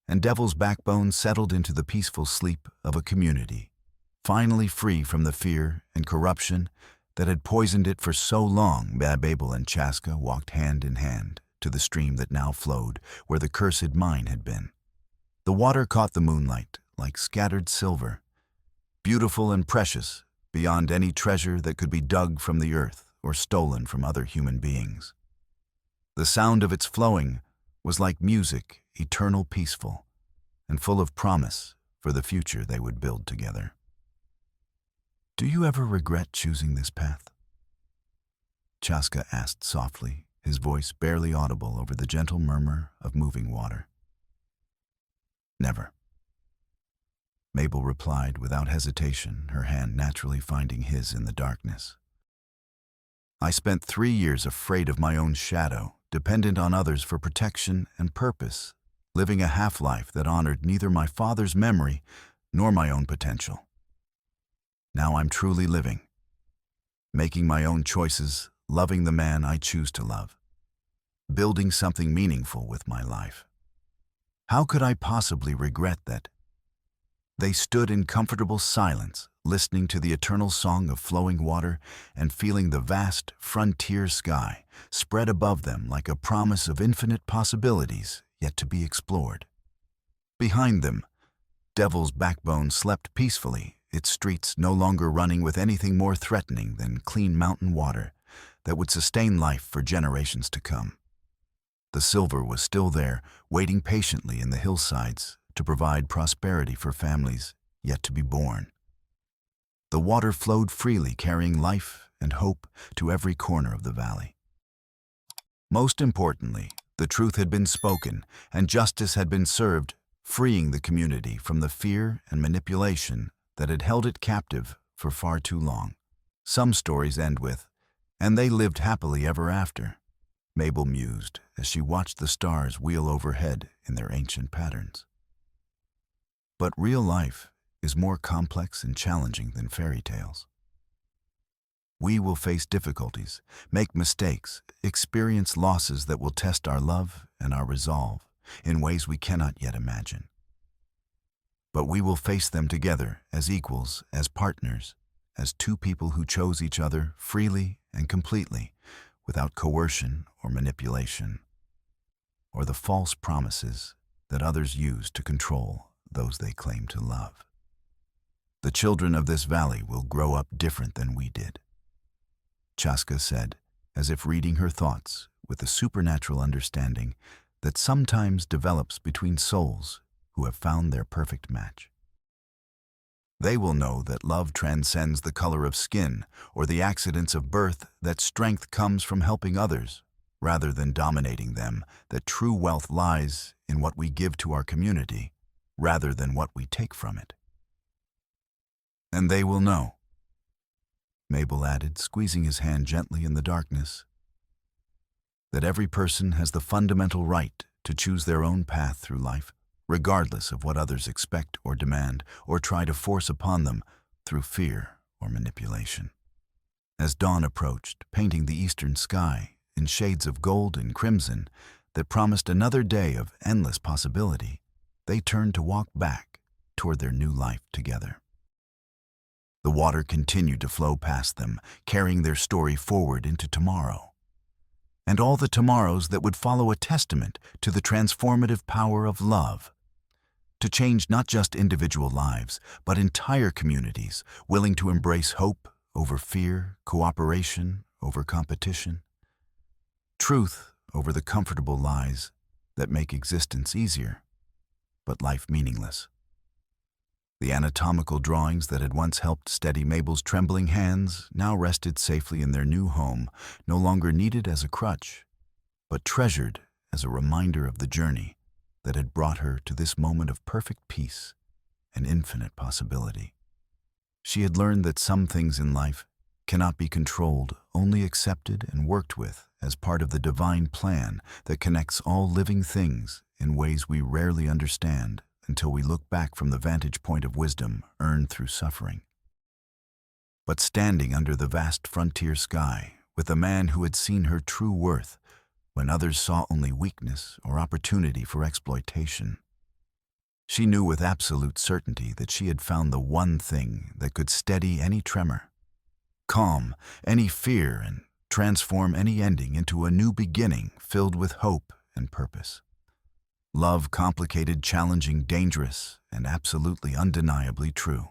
and Devil's Backbone settled into the peaceful sleep of a community, finally free from the fear and corruption that had poisoned it for so long, Mabel and Chaska walked hand in hand to the stream that now flowed where the cursed mine had been. The water caught the moonlight like scattered silver, beautiful and precious beyond any treasure that could be dug from the earth or stolen from other human beings. The sound of its flowing was like music, eternal, peaceful, and full of promise for the future they would build together. Do you ever regret choosing this path? Chaska asked softly, his voice barely audible over the gentle murmur of moving water. Never. Mabel replied without hesitation, her hand naturally finding his in the darkness. I spent 3 years afraid of my own shadow, dependent on others for protection and purpose, living a half-life that honored neither my father's memory nor my own potential. Now I'm truly living, making my own choices, loving the man I choose to love, building something meaningful with my life. How could I possibly regret that? They stood in comfortable silence, listening to the eternal song of flowing water and feeling the vast frontier sky spread above them like a promise of infinite possibilities yet to be explored. Behind them, Devil's Backbone slept peacefully, its streets no longer running with anything more threatening than clean mountain water that would sustain life for generations to come. The silver was still there, waiting patiently in the hillsides to provide prosperity for families yet to be born. The water flowed freely, carrying life and hope to every corner of the valley. Most importantly, the truth had been spoken and justice had been served, freeing the community from the fear and manipulation that had held it captive for far too long. Some stories end with, "And they lived happily ever after," Mabel mused as she watched the stars wheel overhead in their ancient patterns. But real life is more complex and challenging than fairy tales. We will face difficulties, make mistakes, experience losses that will test our love and our resolve in ways we cannot yet imagine. But we will face them together as equals, as partners, as two people who chose each other freely and completely, without coercion or manipulation, or the false promises that others use to control those they claim to love. The children of this valley will grow up different than we did, Chaska said, as if reading her thoughts with a supernatural understanding that sometimes develops between souls who have found their perfect match. They will know that love transcends the color of skin or the accidents of birth, that strength comes from helping others rather than dominating them, that true wealth lies in what we give to our community rather than what we take from it. And they will know, Mabel added, squeezing his hand gently in the darkness, that every person has the fundamental right to choose their own path through life, regardless of what others expect or demand or try to force upon them through fear or manipulation. As dawn approached, painting the eastern sky in shades of gold and crimson that promised another day of endless possibility, they turned to walk back toward their new life together. The water continued to flow past them, carrying their story forward into tomorrow, and all the tomorrows that would follow, a testament to the transformative power of love, to change not just individual lives, but entire communities, willing to embrace hope over fear, cooperation over competition, truth over the comfortable lies that make existence easier. but life meaningless. The anatomical drawings that had once helped steady Mabel's trembling hands now rested safely in their new home, no longer needed as a crutch, but treasured as a reminder of the journey that had brought her to this moment of perfect peace and infinite possibility. She had learned that some things in life cannot be controlled, only accepted and worked with as part of the divine plan that connects all living things in ways we rarely understand until we look back from the vantage point of wisdom earned through suffering. But standing under the vast frontier sky, with a man who had seen her true worth when others saw only weakness or opportunity for exploitation, she knew with absolute certainty that she had found the one thing that could steady any tremor, calm any fear, and transform any ending into a new beginning filled with hope and purpose. Love, complicated, challenging, dangerous, and absolutely undeniably true.